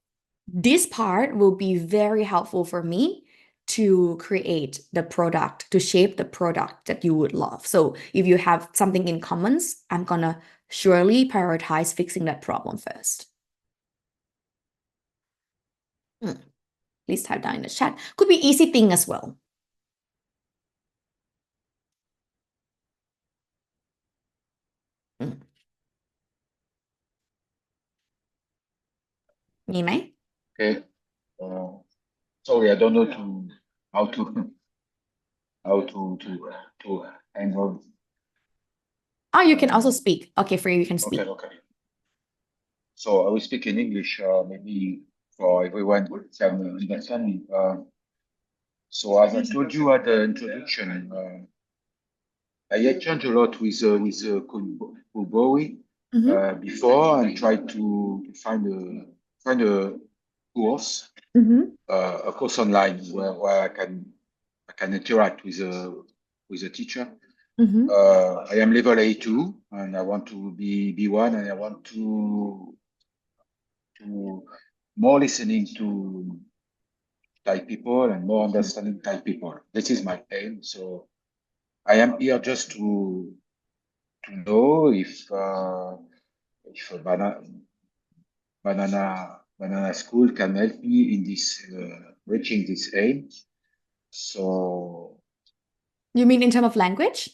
this part will be very helpful for me to create the product, to shape the product that you would love. So if you have something in commons, I'm gonna surely prioritize fixing that problem first. Please type down in the chat. Could be easy thing as well. Me,ไหม? Okay. Sorry, I don't know how to handle. Oh, you can also speak. Okay, for you, you can speak. Okay. So I will speak in English, maybe for everyone who can understand me. So as I told you at the introduction, I exchanged a lot with Kubowi before and tried to find a course, a course online where I can interact with a teacher. I am level A2 and I want to be B1 and I want to more listening to Thai people and more understanding Thai people. This is my aim. So I am here just to know if Banana School can help me in this reaching this aim. So you mean in terms of language?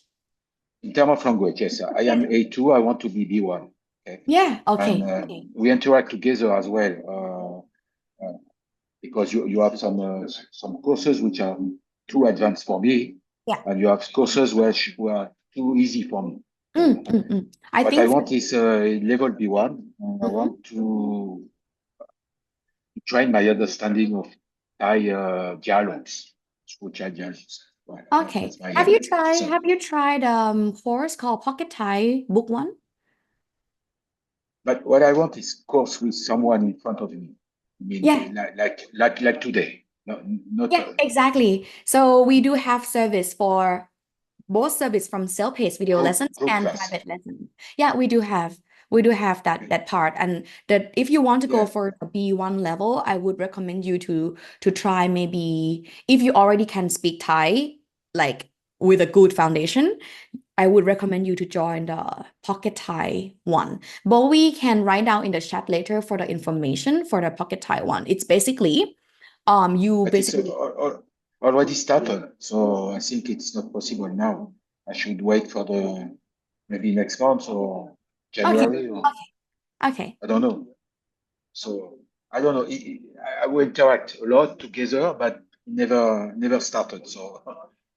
In terms of language, yes. I am A2. I want to be B1. Okay. Yeah. Okay. And we interact together as well because you have some courses which are too advanced for me. Yeah. And you have courses which are too easy for me. What I want is level B1. And I want to train my understanding of Thai dialogues, Thai dialogues. Okay. Have you tried course called Pocket Thai Book 1? But what I want is course with someone in front of me. I mean, like today. Not exactly. So we do have service for both service from self-paced video lessons and private lessons. Yeah, we do have that part. And that if you want to go for a B1 level, I would recommend you to try, maybe if you already can speak Thai, like with a good foundation, I would recommend you to join the Pocket Thai one. But we can write down in the chat later for the information for the Pocket Thai one. It's basically It's already started, so I think it's not possible now. I should wait for the maybe next month or January. Okay. I don't know. So I don't know. I will interact a lot together, but never started. So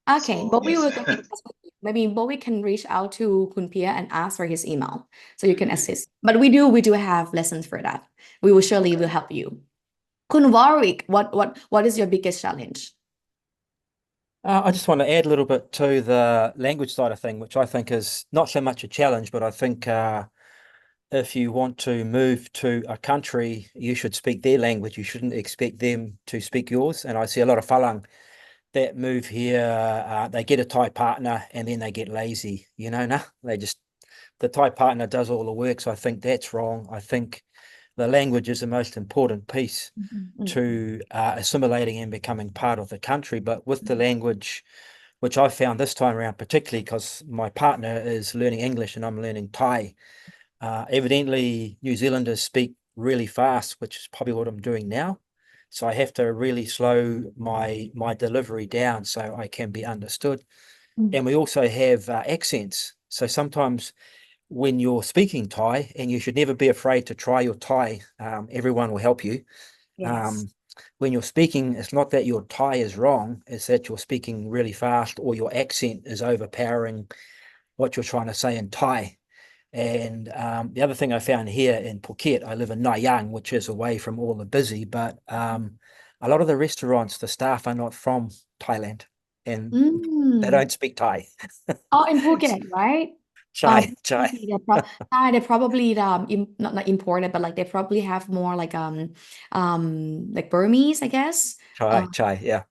okay, but we will get in touch with you. Maybe we can reach out to Kun Pia and ask for his email so you can assist. But we do have lessons for that. We will surely will help you. Kun Warwick, what is your biggest challenge? I just want to add a little bit to the language side of thing, which I think is not so much a challenge, but I think if you want to move to a country, you should speak their language. You shouldn't expect them to speak yours. And I see a lot of Falang that move here, they get a Thai partner and then they get lazy, the Thai partner does all the work. So I think that's wrong. I think the language is the most important piece to assimilating and becoming part of the country. But with the language, which I found this time around, particularly because my partner is learning English and I'm learning Thai. Evidently, New Zealanders speak really fast, which is probably what I'm doing now. So I have to really slow my delivery down so I can be understood. And we also have accents. So sometimes when you're speaking Thai, and you should never be afraid to try your Thai, everyone will help you. Yes. When you're speaking, it's not that your Thai is wrong, it's that you're speaking really fast or your accent is overpowering what you're trying to say in Thai. And the other thing I found here in Phuket, I live in Nayang, which is away from all the busy, but a lot of the restaurants, the staff are not from Thailand and they don't speak Thai. Oh, in Phuket, right? Chai. They probably not imported, but like they probably have more like Burmese, I guess. Chai, yeah.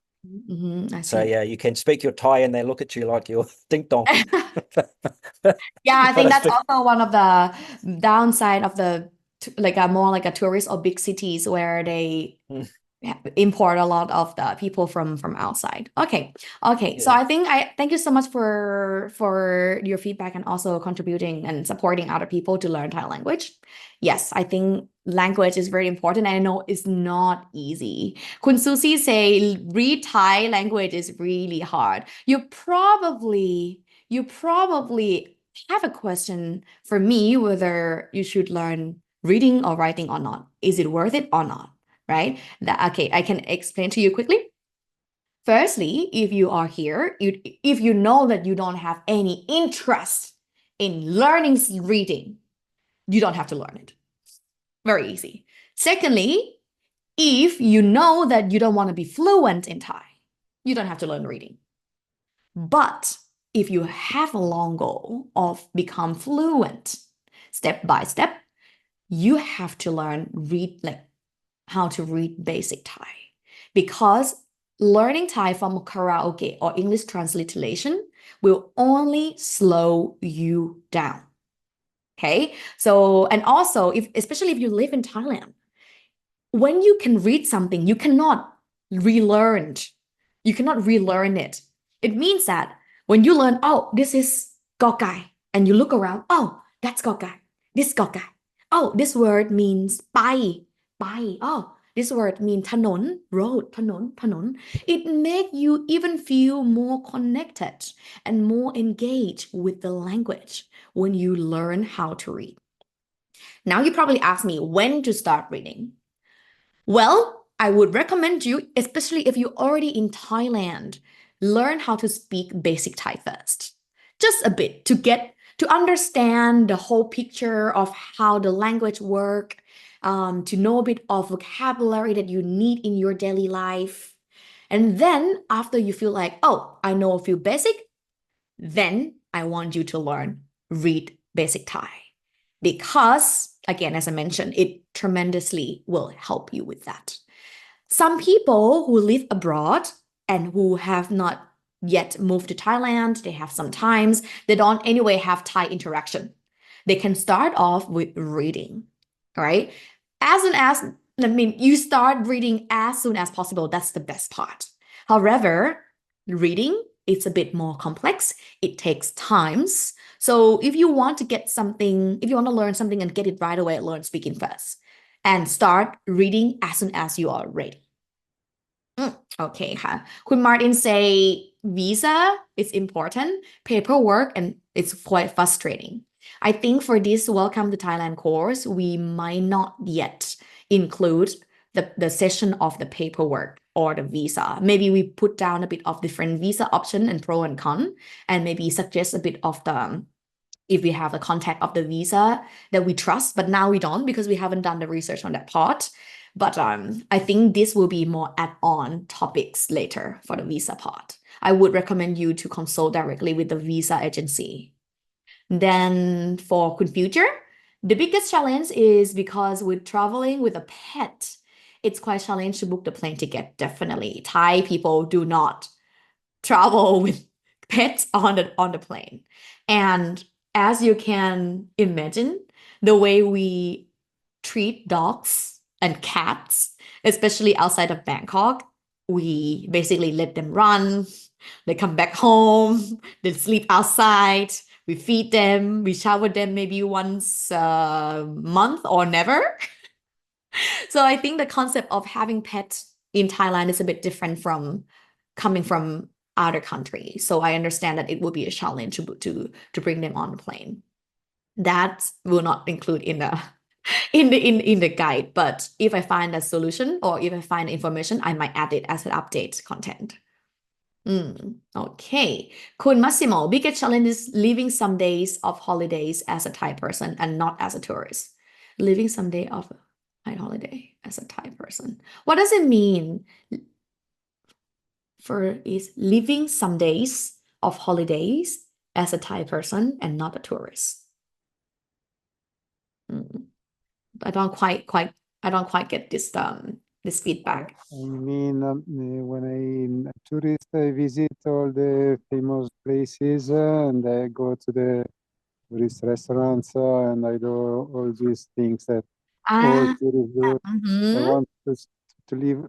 I So see. yeah, you can speak your Thai and they look at you like you're ding dong. Yeah, I think But that's also one of the downside of the like a more like a tourist or big cities where they import a lot of the people from outside. Okay. So Yeah. I thank you so much for your feedback and also contributing and supporting other people to learn Thai language. Yes, I think language is very important. I know it's not easy. Kun Susie say read Thai language is really hard. You probably have a question for me whether you should learn reading or writing or not. Is it worth it or not? Right? Okay, I can explain to you quickly. Firstly, if you are here, if you know that you don't have any interest in learning reading, you don't have to learn it. Very easy. Secondly, if you know that you don't want to be fluent in Thai, you don't have to learn reading. But if you have a long goal of become fluent step by step, you have to learn how to read basic Thai, because learning Thai from karaoke or English transliteration will only slow you down. Okay, so and also especially if you live in Thailand, when you can read something, you cannot relearn. You cannot relearn it. It means that when you learn, oh, this is gokai, and you look around, oh, that's gokai, this gokai. Oh, this word means pai. Oh, this word means tanon, road, tanon. It makes you even feel more connected and more engaged with the language when you learn how to read. Now you probably ask me when to start reading. Well, I would recommend you, especially if you're already in Thailand, learn how to speak basic Thai first. Just a bit to understand the whole picture of how the language works, to know a bit of vocabulary that you need in your daily life. And then after you feel like, oh, I know a few basic, then I want you to learn read basic Thai. Because, again, as I mentioned, it tremendously will help you with that. Some people who live abroad and who have not yet moved to Thailand, they have sometimes, they don't anyway have Thai interaction. They can start off with reading, right? You start reading as soon as possible. That's the best part. However, reading, it's a bit more complex. It takes times. So if you want to learn something and get it right away, learn speaking first. And start reading as soon as you are ready. Okay, ค่ะ คุณ Martin say visa is important, paperwork, and it's quite frustrating. I think for this Welcome to Thailand course, we might not yet include the session of the paperwork or the visa. Maybe we put down a bit of different visa option and pro and con, and maybe suggest a bit of the if we have the contact of the visa that we trust, but now we don't because we haven't done the research on that part. But I think this will be more add-on topics later for the visa part. I would recommend you to consult directly with the visa agency. Then for Kun Future, the biggest challenge is because with traveling with a pet, it's quite challenging to book the plane ticket, definitely. Thai people do not travel with pets on the plane. And as you can imagine, the way we treat dogs and cats, especially outside of Bangkok, we basically let them run. They come back home, they sleep outside, we feed them, we shower them maybe once a month or never. So I think the concept of having pets in Thailand is a bit different from coming from other countries. So I understand that it will be a challenge to bring them on the plane. That will not include in the in the guide, but if I find a solution or if I find information, I might add it as an update content. Okay. Kun Massimo, biggest challenge is living some days of holidays as a Thai person and not as a tourist. Living some day of Thai holiday as a Thai person. What does it mean? For is living some days of holidays as a Thai person and not a tourist. I don't quite get this feedback. I mean, when a tourist, I visit all the famous places and I go to the tourist restaurants and I do all these things that all tourists do. I want to live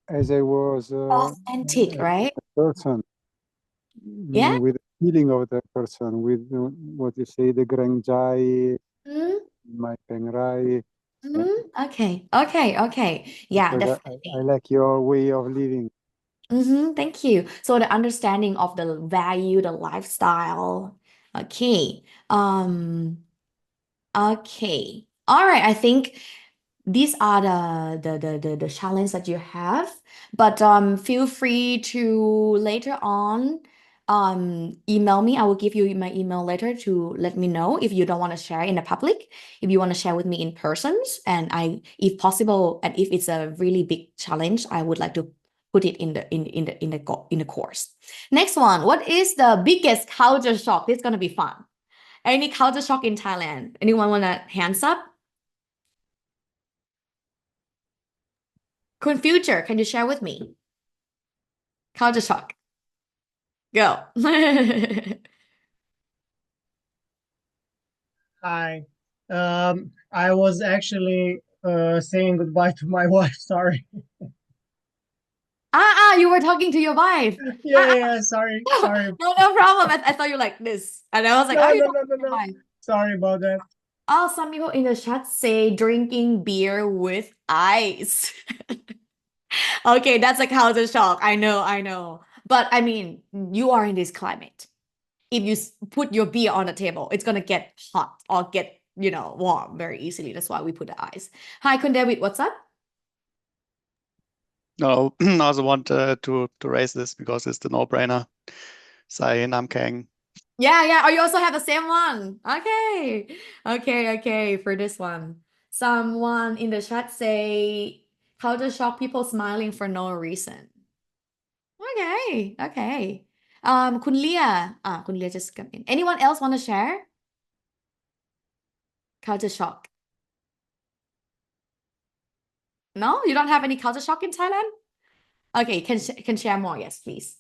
as I was authentic, right? a person, Yeah. with the feeling of the person, with what you say, the Granjai, my Pengrai. Okay. Yeah, Because definitely. I like your way of living. Thank you. So the understanding of the value, the lifestyle. Okay. Okay. All right. I think these are the challenge that you have, but feel free to later on email me. I will give you my email later to let me know if you don't want to share in the public, if you want to share with me in persons, and if possible, and if it's a really big challenge, I would like to put it in the course. Next one, what is the biggest culture shock? This is gonna be fun. Any culture shock in Thailand? Anyone wanna hands up? Kun Future, can you share with me? Culture shock. Go. Hi. I was actually saying goodbye to my wife. Sorry. You were talking to your wife. Yeah. Sorry. Sorry. No problem. I thought you like this, and I was like, No, you no, talking no, to your no. wife? Sorry about that. Oh, some people in the chat say drinking beer with ice. Okay, that's a culture shock. I know. But I mean, you are in this climate. If you put your beer on the table, it's gonna get hot or get, warm very easily. That's why we put the ice. Hi, Kun David, what's up? No, I also want to raise this because it's the no-brainer. Sai Nam Kang. Yeah. Oh, you also have the same one. Okay. For this one, someone in the chat say culture shock, people smiling for no reason. Okay. Kun Leah. Kun Leah just come in. Anyone else want to share? Culture shock. No, you don't have any culture shock in Thailand? Okay, can share more. Yes, please.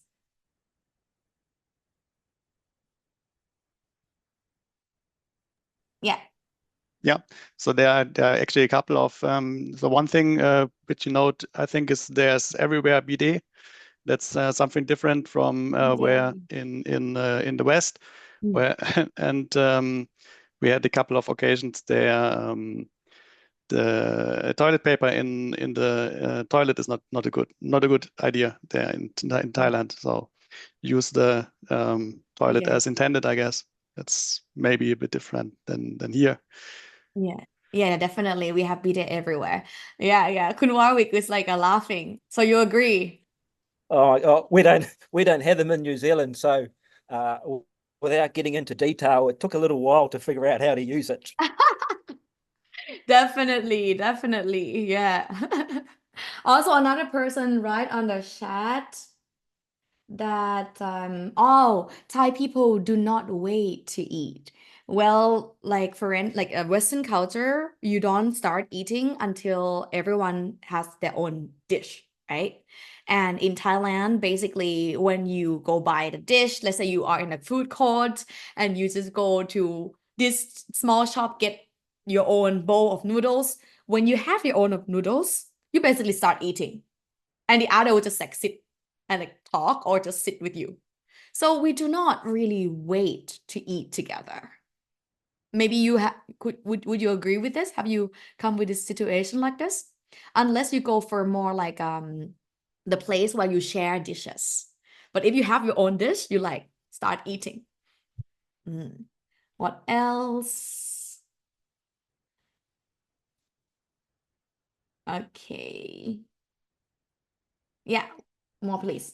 Yeah. Yeah. So there are actually a couple of the one thing which you note, I think, is there's everywhere bidet. That's something different from where in the West, where and we had a couple of occasions there. The toilet paper in the toilet is not a good idea there in Thailand. So use the toilet as intended, I guess. That's maybe a bit different than here. Yeah, definitely. We have bidet everywhere. Yeah. Kun Warwick is like a laughing. So you agree? Oh, we don't have them in New Zealand, so without getting into detail, it took a little while to figure out how to use it. Definitely. Yeah. Also, another person right on the chat that Thai people do not wait to eat. Well, like like a Western culture, you don't start eating until everyone has their own dish, right? And in Thailand, basically, when you go buy the dish, let's say you are in a food court and you just go to this small shop, get your own bowl of noodles. When you have your own of noodles, you basically start eating. and the other will just like sit and like talk or just sit with you. So we do not really wait to eat together. Maybe you would you agree with this? Have you come with this situation like this? Unless you go for more like the place where you share dishes. But if you have your own dish, you like start eating. What else? Okay. Yeah, more please.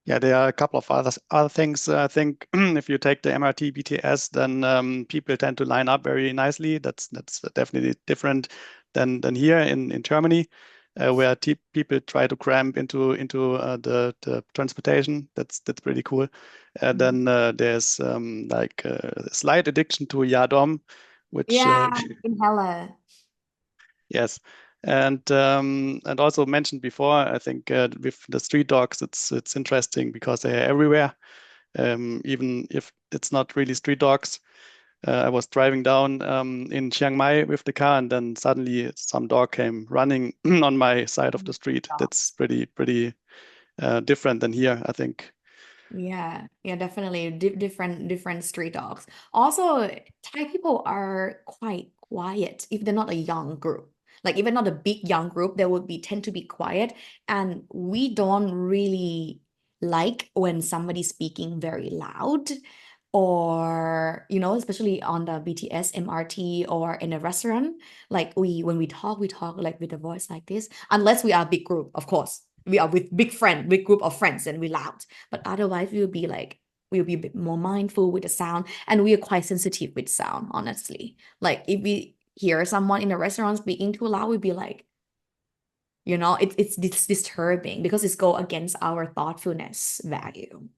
Yeah, there are a couple of other things. I think if you take the MRT BTS, then people tend to line up very nicely. That's definitely different than here in Germany, where people try to cram into the transportation. That's pretty cool. Then there's like a slight addiction to Yadom, which in Hella. yes. And also mentioned before, I think with the street dogs, it's interesting because they are everywhere, even if it's not really street dogs. I was driving down in Chiang Mai with the car, and then suddenly some dog came running on my side of the street. That's pretty different than here, I think. Yeah, definitely different street dogs. Also, Thai people are quite quiet if they're not a young group. Like even not a big young group, they would tend to be quiet, and we don't really like when somebody's speaking very loud, or especially on the BTS, MRT, or in a restaurant. Like when we talk like with a voice like this, unless we are a big group, of course. We are with big group of friends and we're loud. But otherwise, we'll be a bit more mindful with the sound, and we are quite sensitive with sound, honestly. Like if we hear someone in a restaurant speaking too loud, we'd be like, it's disturbing because it's go against our thoughtfulness value.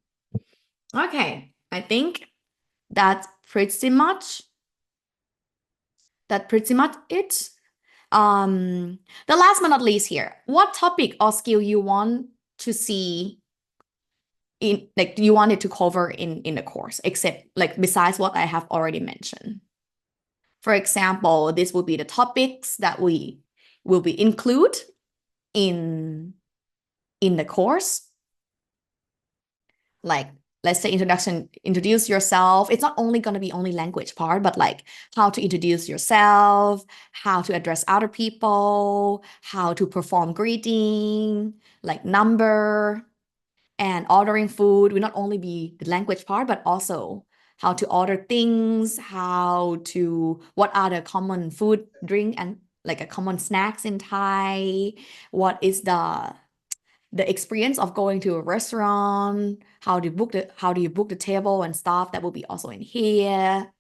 Okay, I think that's pretty much it. The last but not least here, what topic or skill you want to see in, like, you wanted to cover in the course, except like besides what I have already mentioned? For example, this will be the topics that we will be include in the course. Like, let's say introduce yourself. It's not only going to be only language part, but like how to introduce yourself, how to address other people, how to perform greeting, like number, and ordering food will not only be the language part, but also how to order things, what are the common food, drink, and like a common snacks in Thai, what is the experience of going to a restaurant, how do you book the table and stuff, that will be also in here.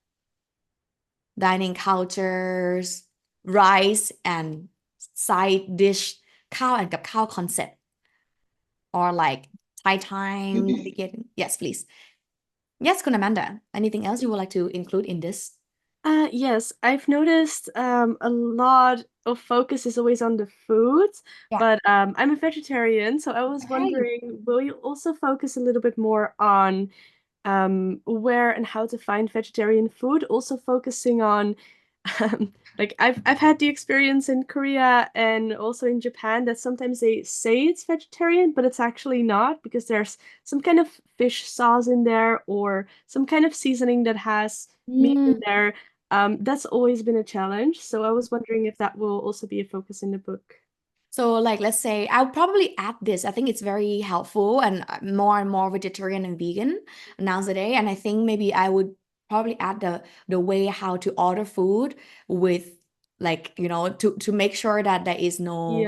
Dining cultures, rice and side dish, khao andกับข้าว concept, or like Thai time navigating. Yes, please. Yes, Kun Amanda, anything else you would like to include in this? Yes, I've noticed a lot of focus is always on the food, but I'm a vegetarian, so I was wondering, will you also focus a little bit more on where and how to find vegetarian food, also focusing on like I've had the experience in Korea and also in Japan that sometimes they say it's vegetarian, but it's actually not, because there's some kind of fish sauce in there or some kind of seasoning that has meat in there. That's always been a challenge. So I was wondering if that will also be a focus in the book. So like, let's say I'll probably add this. I think it's very helpful, and more vegetarian and vegan nowadays. And I think maybe I would probably add the way how to order food with, like, to make sure that there is no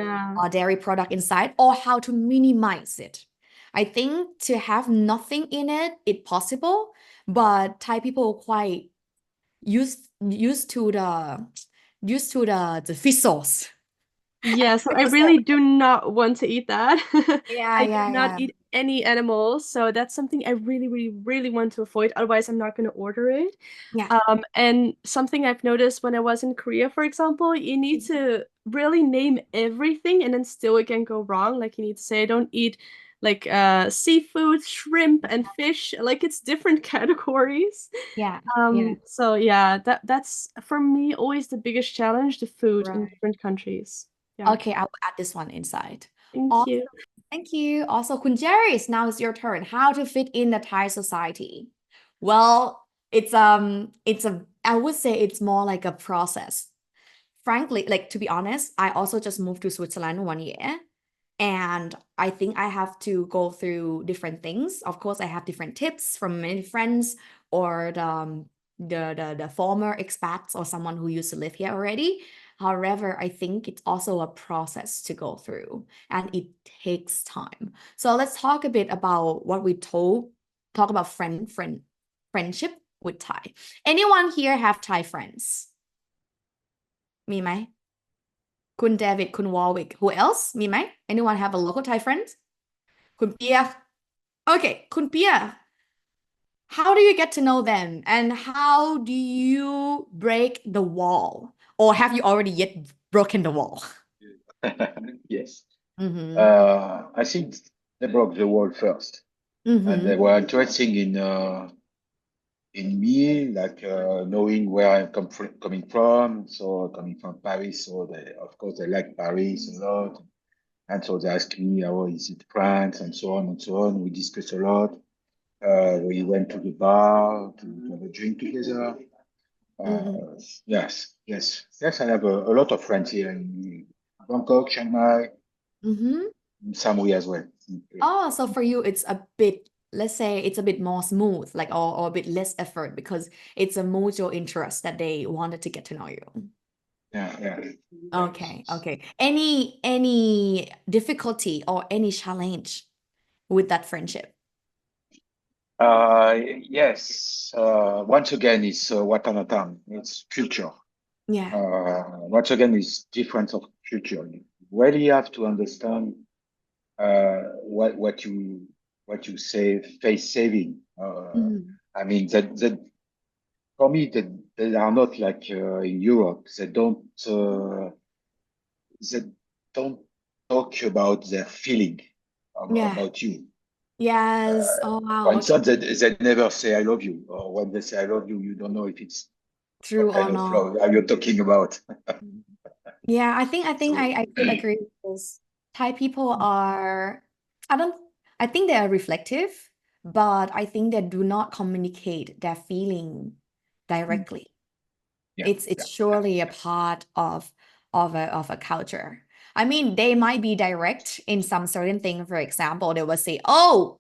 dairy product inside, or how to minimize it. I think to have nothing in it, it's possible, but Thai people quite used to the fish sauce. Yeah, so I really do not want to eat that. I do Yeah. not eat any animals, so that's something I really, really, really want to avoid. Otherwise, I'm not going to order it. Yeah. And something I've noticed when I was in Korea, for example, you need to really name everything, and then still it can go wrong. Like you need to say, I don't eat like seafood, shrimp, and fish. Like it's different categories. Yeah. So yeah, that's for me always the biggest challenge, the food in different countries. Yeah. Okay, I will add this one inside. Thank you. Thank you. Also, Kun Jerry's, now it's your turn. How to fit in the Thai society? Well, I would say it's more like a process. Frankly, like to be honest, I also just moved to Switzerland 1 year. And I think I have to go through different things. Of course, I have different tips from many friends or the former expats or someone who used to live here already. However, I think it's also a process to go through and it takes time. So let's talk a bit about what we talk about friendship with Thai. Anyone here have Thai friends? มีไหม คุณเดวิด คุณวอลวิก who else มีไหม anyone have a local Thai friend คุณเปีย okay คุณเปีย how do you get to know them and how do you break the wall or have you already yet broken the wall Yes. I think they broke the wall first, and they were interested in me, like knowing where I'm coming from. So coming from Paris, so of course they like Paris a lot, and so they asked me how is it France and so on and so on. We discussed a lot. We went to the bar to have a drink together. Yes. I have a lot of friends here in Bangkok, Chiang Mai, Samui as well. Oh, so for you it's a bit, let's say it's a bit more smooth, like or a bit less effort because it's a mutual interest that they wanted to get to know you. Yeah. Okay. Any difficulty or any challenge with that friendship? Yes. Once again, it's Watanatam. It's culture. Yeah. Once again, it's difference of culture. You really have to understand what you say face saving. I mean that for me that they are not like in Europe. They don't talk about their feeling about you. Yes. Oh wow. For instance, they never say I love you, or when they say I love you, you don't know if it's True what kind or of not. love are you talking about. Yeah, I think I could agree with this. Thai people are, I think they are reflective, but I think they do not communicate their feeling directly. It's surely a part of a culture. I mean, they might be direct in some certain thing. For example, they will say, "Oh,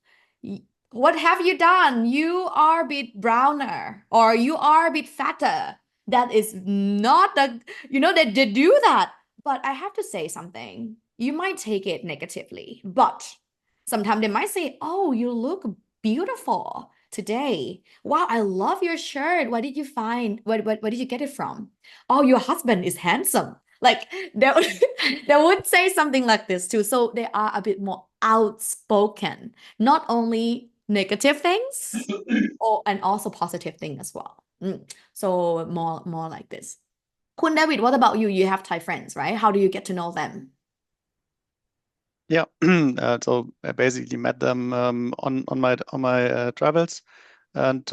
what have you done? You are a bit browner, or you are a bit fatter." That is not that they do that. But I have to say something. You might take it negatively, but sometimes they might say, "Oh, you look beautiful today. Wow, I love your shirt. Where did you get it from? Oh, your husband is handsome." Like they would say something like this too. So they are a bit more outspoken, not only negative things and also positive things as well. So more like this. Kun David, what about you? You have Thai friends, right? How do you get to know them? Yeah, so I basically met them on my travels, and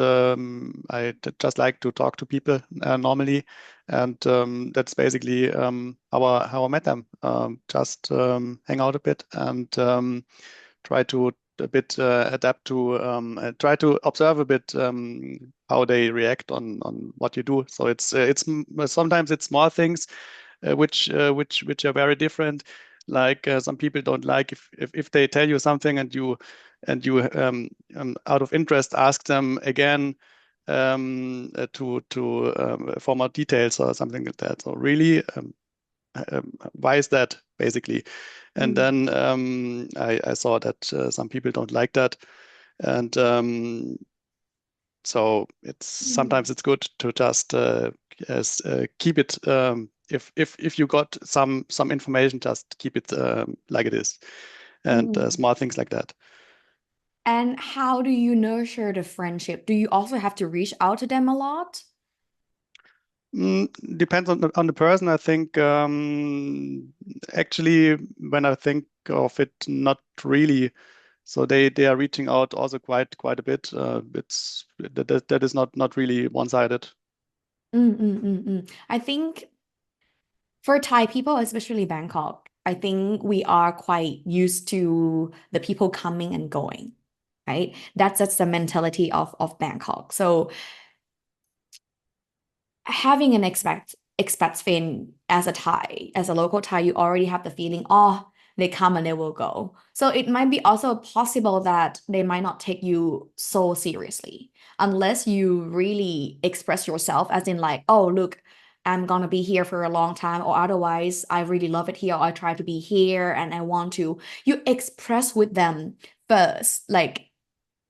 I just like to talk to people normally, and that's basically how I met them. Just hang out a bit and try to a bit adapt to try to observe a bit how they react on what you do. So it's sometimes it's small things which are very different. Like some people don't like if they tell you something and you out of interest ask them again for more details or something like that. So really, why is that basically? And then I saw that some people don't like that, and so sometimes it's good to just keep it. If you got some information, just keep it like it is, and small things like that. And how do you nurture the friendship? Do you also have to reach out to them a lot? Depends on the person. I think actually when I think of it, not really. So they are reaching out also quite a bit. It's that is not really one-sided. I think For Thai people, especially Bangkok, I think we are quite used to the people coming and going, right? That's the mentality of Bangkok. So having an expat friend as a Thai, as a local Thai, you already have the feeling, oh, they come and they will go. So it might be also possible that they might not take you so seriously unless you really express yourself as in like, oh, look, I'm gonna be here for a long time, or otherwise I really love it here, or I try to be here and I want to. You express with them first, like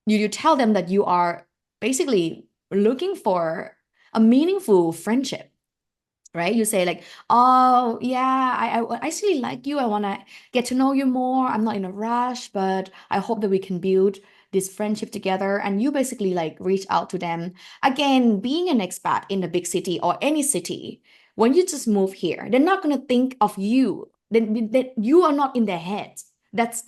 you tell them that you are basically looking for a meaningful friendship, right? You say like, oh yeah, I actually like you. I want to get to know you more. I'm not in a rush, but I hope that we can build this friendship together. And you basically like reach out to them. Again, being an expat in a big city or any city, when you just move here, they're not gonna think of you. Then that you are not in their heads. That's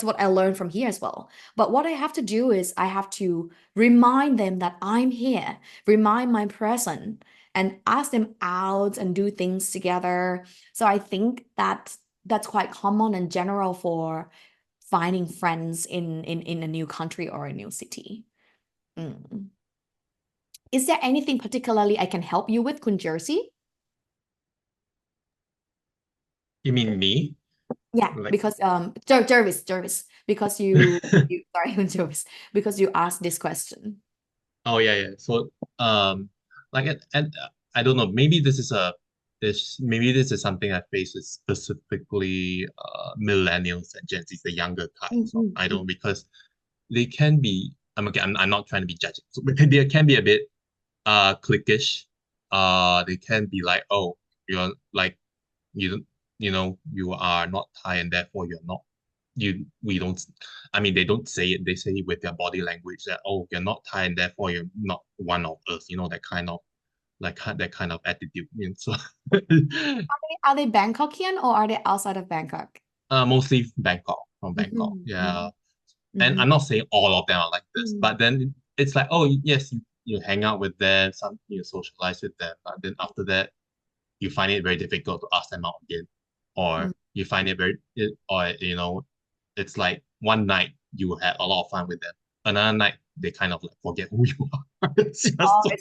what I learned from here as well. But what I have to do is I have to remind them that I'm here, remind my presence, and ask them out and do things together. So I think that that's quite common and general for finding friends in a new country or a new city. Is there anything particularly I can help you with, Kun Jersey? You mean me? Yeah, Like, because Jervis, because you sorry, Jervis, because you asked this question. oh yeah. So like and I don't know. Maybe this is something I face with specifically millennials and Gen Z, the younger types. So I don't, because they can be. I'm not trying to be judging. So they can be a bit cliquish. They can be like, oh, you're like you you are not Thai and therefore you're not we don't, I mean, they don't say it, they say it with their body language that, oh, you're not Thai and therefore you're not one of us, that kind of that kind of attitude. So Are they Bangkokian or are they outside of Bangkok? mostly from Bangkok. Yeah. And I'm not saying all of them are like this, but then it's like, oh yes, you hang out with them, you socialize with them, but then after that you find it very difficult to ask them out again, or you find it it's like one night you had a lot of fun with them, another night they kind of like forget who you are. It's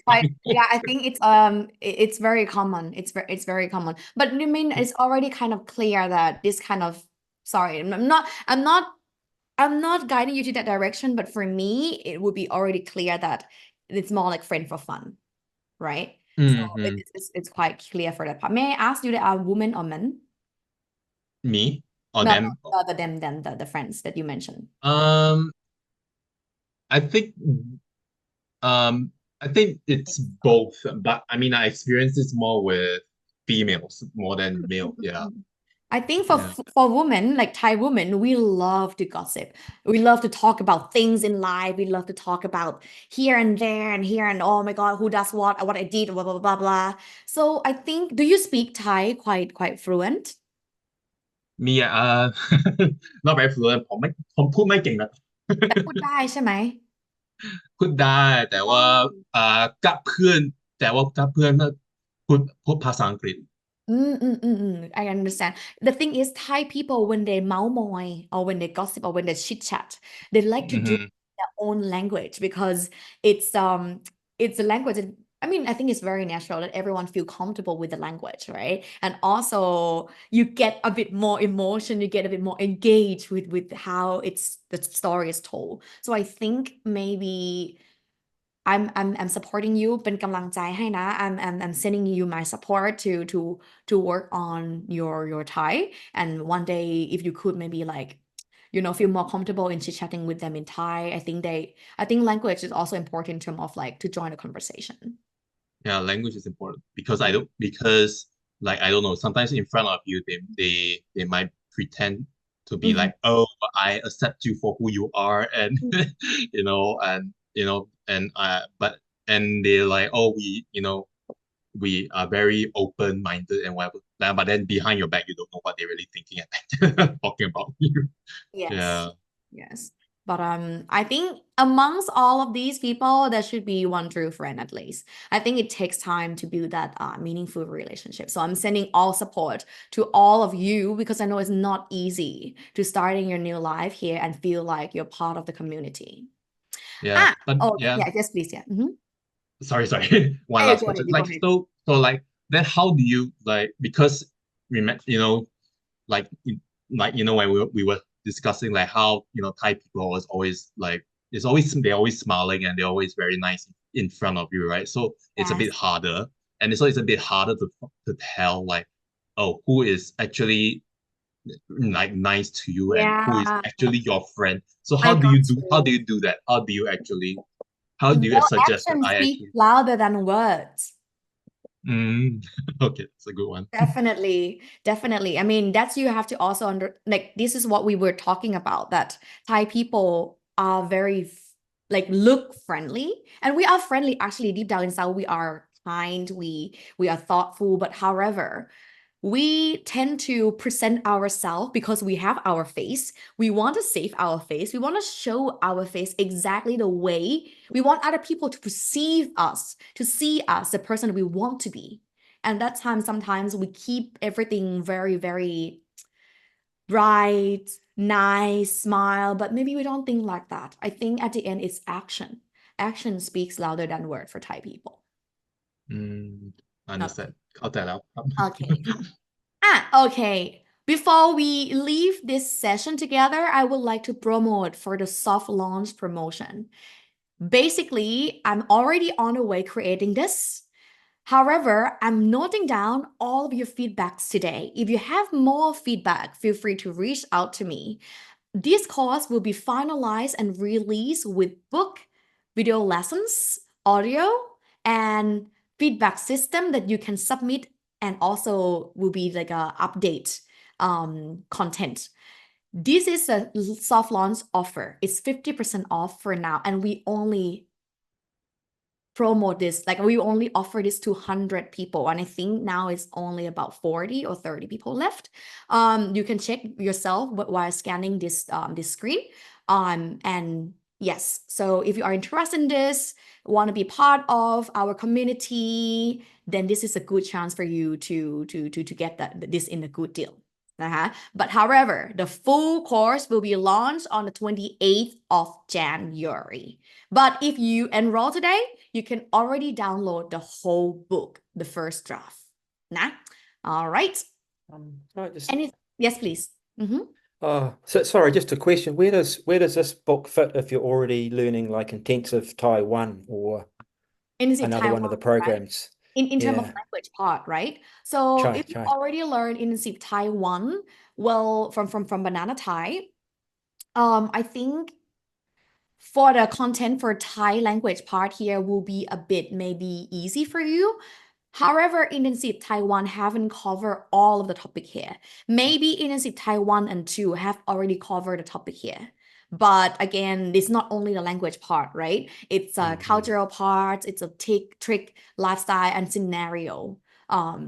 quite, yeah, I think it's very common. It's very common. But I mean, it's already kind of clear that this kind of, sorry, I'm not guiding you to that direction, but for me, it would be already clear that it's more like friend for fun, right? So it's quite clear for that part. May I ask you, that are women or men? Me or No, them? the friends that you mentioned. I think it's both, but I mean, I experience this more with females more than male. Yeah. I think for women, like Thai women, we love to gossip. We love to talk about things in life. We love to talk about here and there and here and oh my God, who does what I did, blah blah blah blah. So I think, do you speak Thai quite fluent? Me not very fluent ผมพูดไม่เก่งนะ แต่พูดได้ใช่ไหม พูดได้แต่ว่ากับเพื่อนพูดภาษาอังกฤษ I understand. The thing is, Thai people, when they maomoy or when they gossip or when they chit chat, they like to do their own language because it's a language that, I mean, I think it's very natural that everyone feel comfortable with the language, right? And also you get a bit more emotion, you get a bit more engaged with how the story is told. So I think maybe I'm supporting you เป็นกำลังใจให้นะ I'm sending you my support to work on your Thai, and one day if you could maybe like feel more comfortable in chit-chatting with them in Thai. I think language is also important in terms of like to join a conversation. Yeah, language is important because like I don't know, sometimes in front of you they might pretend to be like, oh, I accept you for who you are, and and they're like, oh, we are very open-minded and whatever, but then behind your back you don't know what they're really thinking and talking about you. Yes. Yeah. Yes. But I think amongst all of these people, there should be one true friend at least. I think it takes time to build that meaningful relationship. So I'm sending all support to all of you because I know it's not easy to starting your new life here and feel like you're part of the community. Yeah, but Oh, yeah. yeah, yes, please, yeah. Sorry. One Hey, last go ahead, question. you go ahead. So like then how do you like, because like when we were discussing like how Thai people was always like they're always smiling and they're always very nice in front of you, right? So it's a bit harder, and so it's a bit harder to tell like, oh, who is actually like nice to you and who is Yeah. actually your friend. So I how do got you do you. how do you do that? How do you suggest that Actions I speak actually louder than words. Okay, that's a good one. Definitely. I mean, you have to also this is what we were talking about, that Thai people are very look friendly, and we are friendly actually deep down inside. We are kind, we are thoughtful, but however, we tend to present ourselves because we have our face. We want to save our face. We want to show our face exactly the way we want other people to perceive us, to see us, the person we want to be. And that time, sometimes we keep everything very, very bright, nice, smile, but maybe we don't think like that. I think at the end, it's action. Action speaks louder than word for Thai people. Understand. Cut that out. Okay. Okay. Before we leave this session together, I would like to promote for the soft launch promotion. Basically, I'm already on the way creating this. However, I'm noting down all of your feedbacks today. If you have more feedback, feel free to reach out to me. This course will be finalized and released with book, video lessons, audio, and feedback system that you can submit, and also will be like a update content. This is a soft launch offer. It's 50% off for now, and we only promote this, we only offer this to 100 people, and I think now it's only about 40 or 30 people left. You can check yourself while scanning this screen. And yes, so if you are interested in this, want to be part of our community, then this is a good chance for you to get this in a good deal. But however, the full course will be launched on the 28th of January. But if you enroll today, you can already download the whole book, the first draft. All right. Yes, please. So sorry, just a question. Where does this book fit if you're already learning like intensive Thai 1 or another one of the programs? Right? In terms of language part, right? So if you already learned intensive Thai 1, well, from BananaThai, I think for the content for Thai language part here will be a bit maybe easy for you. However, intensive Thai 1 haven't covered all of the topic here. Maybe intensive Thai 1 and 2 have already covered the topic here. But again, it's not only the language part, right? It's a cultural part, it's a trick, lifestyle, and scenario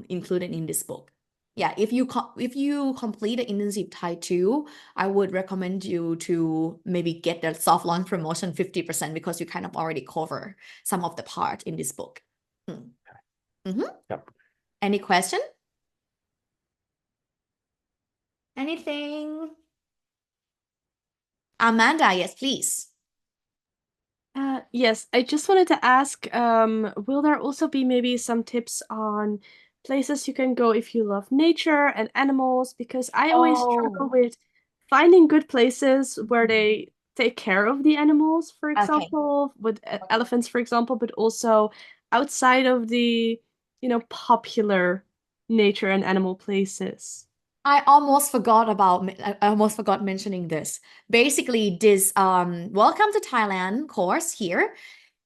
included in this book. Yeah, if you complete the intensive Thai 2, I would recommend you to maybe get the soft launch promotion 50% because you kind of already cover some of the part in this book. Yep. Any question? Anything? Amanda, yes, please. Yes, I just wanted to ask, will there also be maybe some tips on places you can go if you love nature and animals? Because I always struggle with finding good places where they take care of the animals, for example, with elephants, for example, but also outside of the, popular nature and animal places. I almost forgot mentioning this. Basically, this Welcome to Thailand course here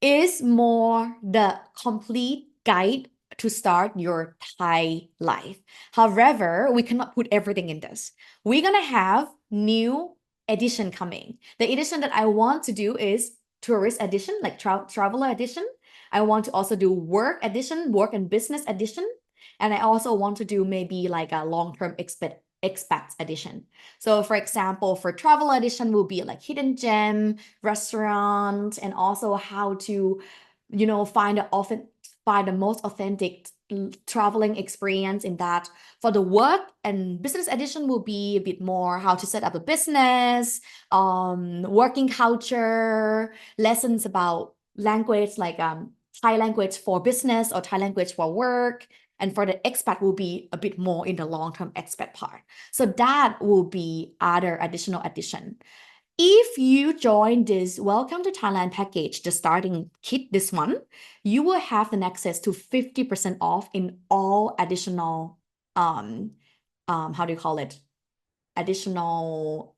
is more the complete guide to start your Thai life. However, we cannot put everything in this. We're gonna have new edition coming. The edition that I want to do is tourist edition, like traveler edition. I want to also do work edition, work and business edition. And I also want to do maybe like a long-term expat edition. So for example, for travel edition will be like hidden gem, restaurant, and also how to, find the most authentic traveling experience in that. For the work and business edition will be a bit more how to set up a business, working culture, lessons about language like Thai language for business or Thai language for work. And for the expat will be a bit more in the long-term expat part. So that will be other additional addition. If you join this Welcome to Thailand package, the starting kit, this one, you will have an access to 50% off in all additional, how do you call it? Additional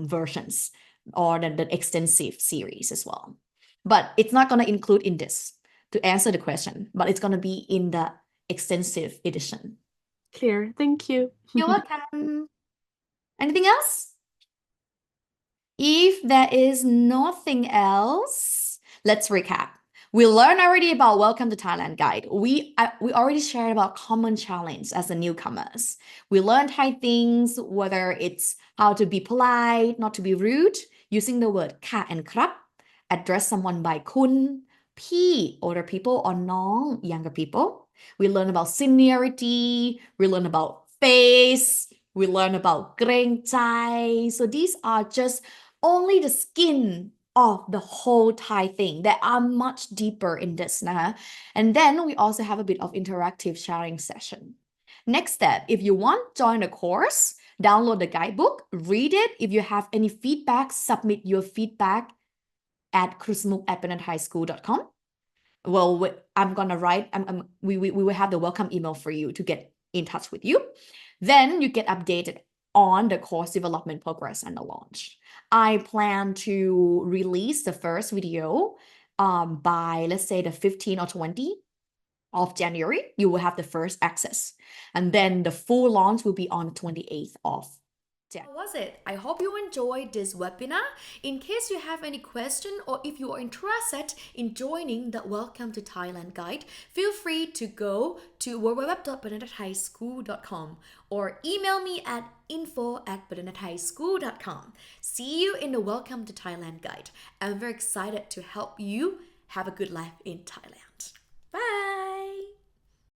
versions or the extensive series as well. But it's not going to include in this to answer the question, but it's going to be in the extensive edition. Clear. Thank you. You're welcome. Anything else? If there is nothing else, let's recap. We learned already about Welcome to Thailand guide. We already shared about common challenge as the newcomers. We learned Thai things, whether it's how to be polite, not to be rude, using the word ka and krap, address someone by kun, pi, older people, or nong, younger people. We learn about seniority. We learn about face. We learn about greng chai. So these are just only the skin of the whole Thai thing. There are much deeper in this. And then we also have a bit of interactive sharing session. Next step, if you want, join the course, download the guidebook, read it. If you have any feedback, submit your feedback at krusmuk@bananathai.com. Well, I'm gonna write, we will have the welcome email for you to get in touch with you. Then you get updated on the course development progress and the launch. I plan to release the first video by, let's say, the 15th or 20th of January. You will have the first access. And then the full launch will be on the 28th of January. How was it? I hope you enjoyed this webinar. In case you have any question or if you are interested in joining the Welcome to Thailand guide, feel free to go to www.bananathai.com or email me at info@bananathai.com. See you in the Welcome to Thailand guide. I'm very excited to help you have a good life in Thailand. Bye!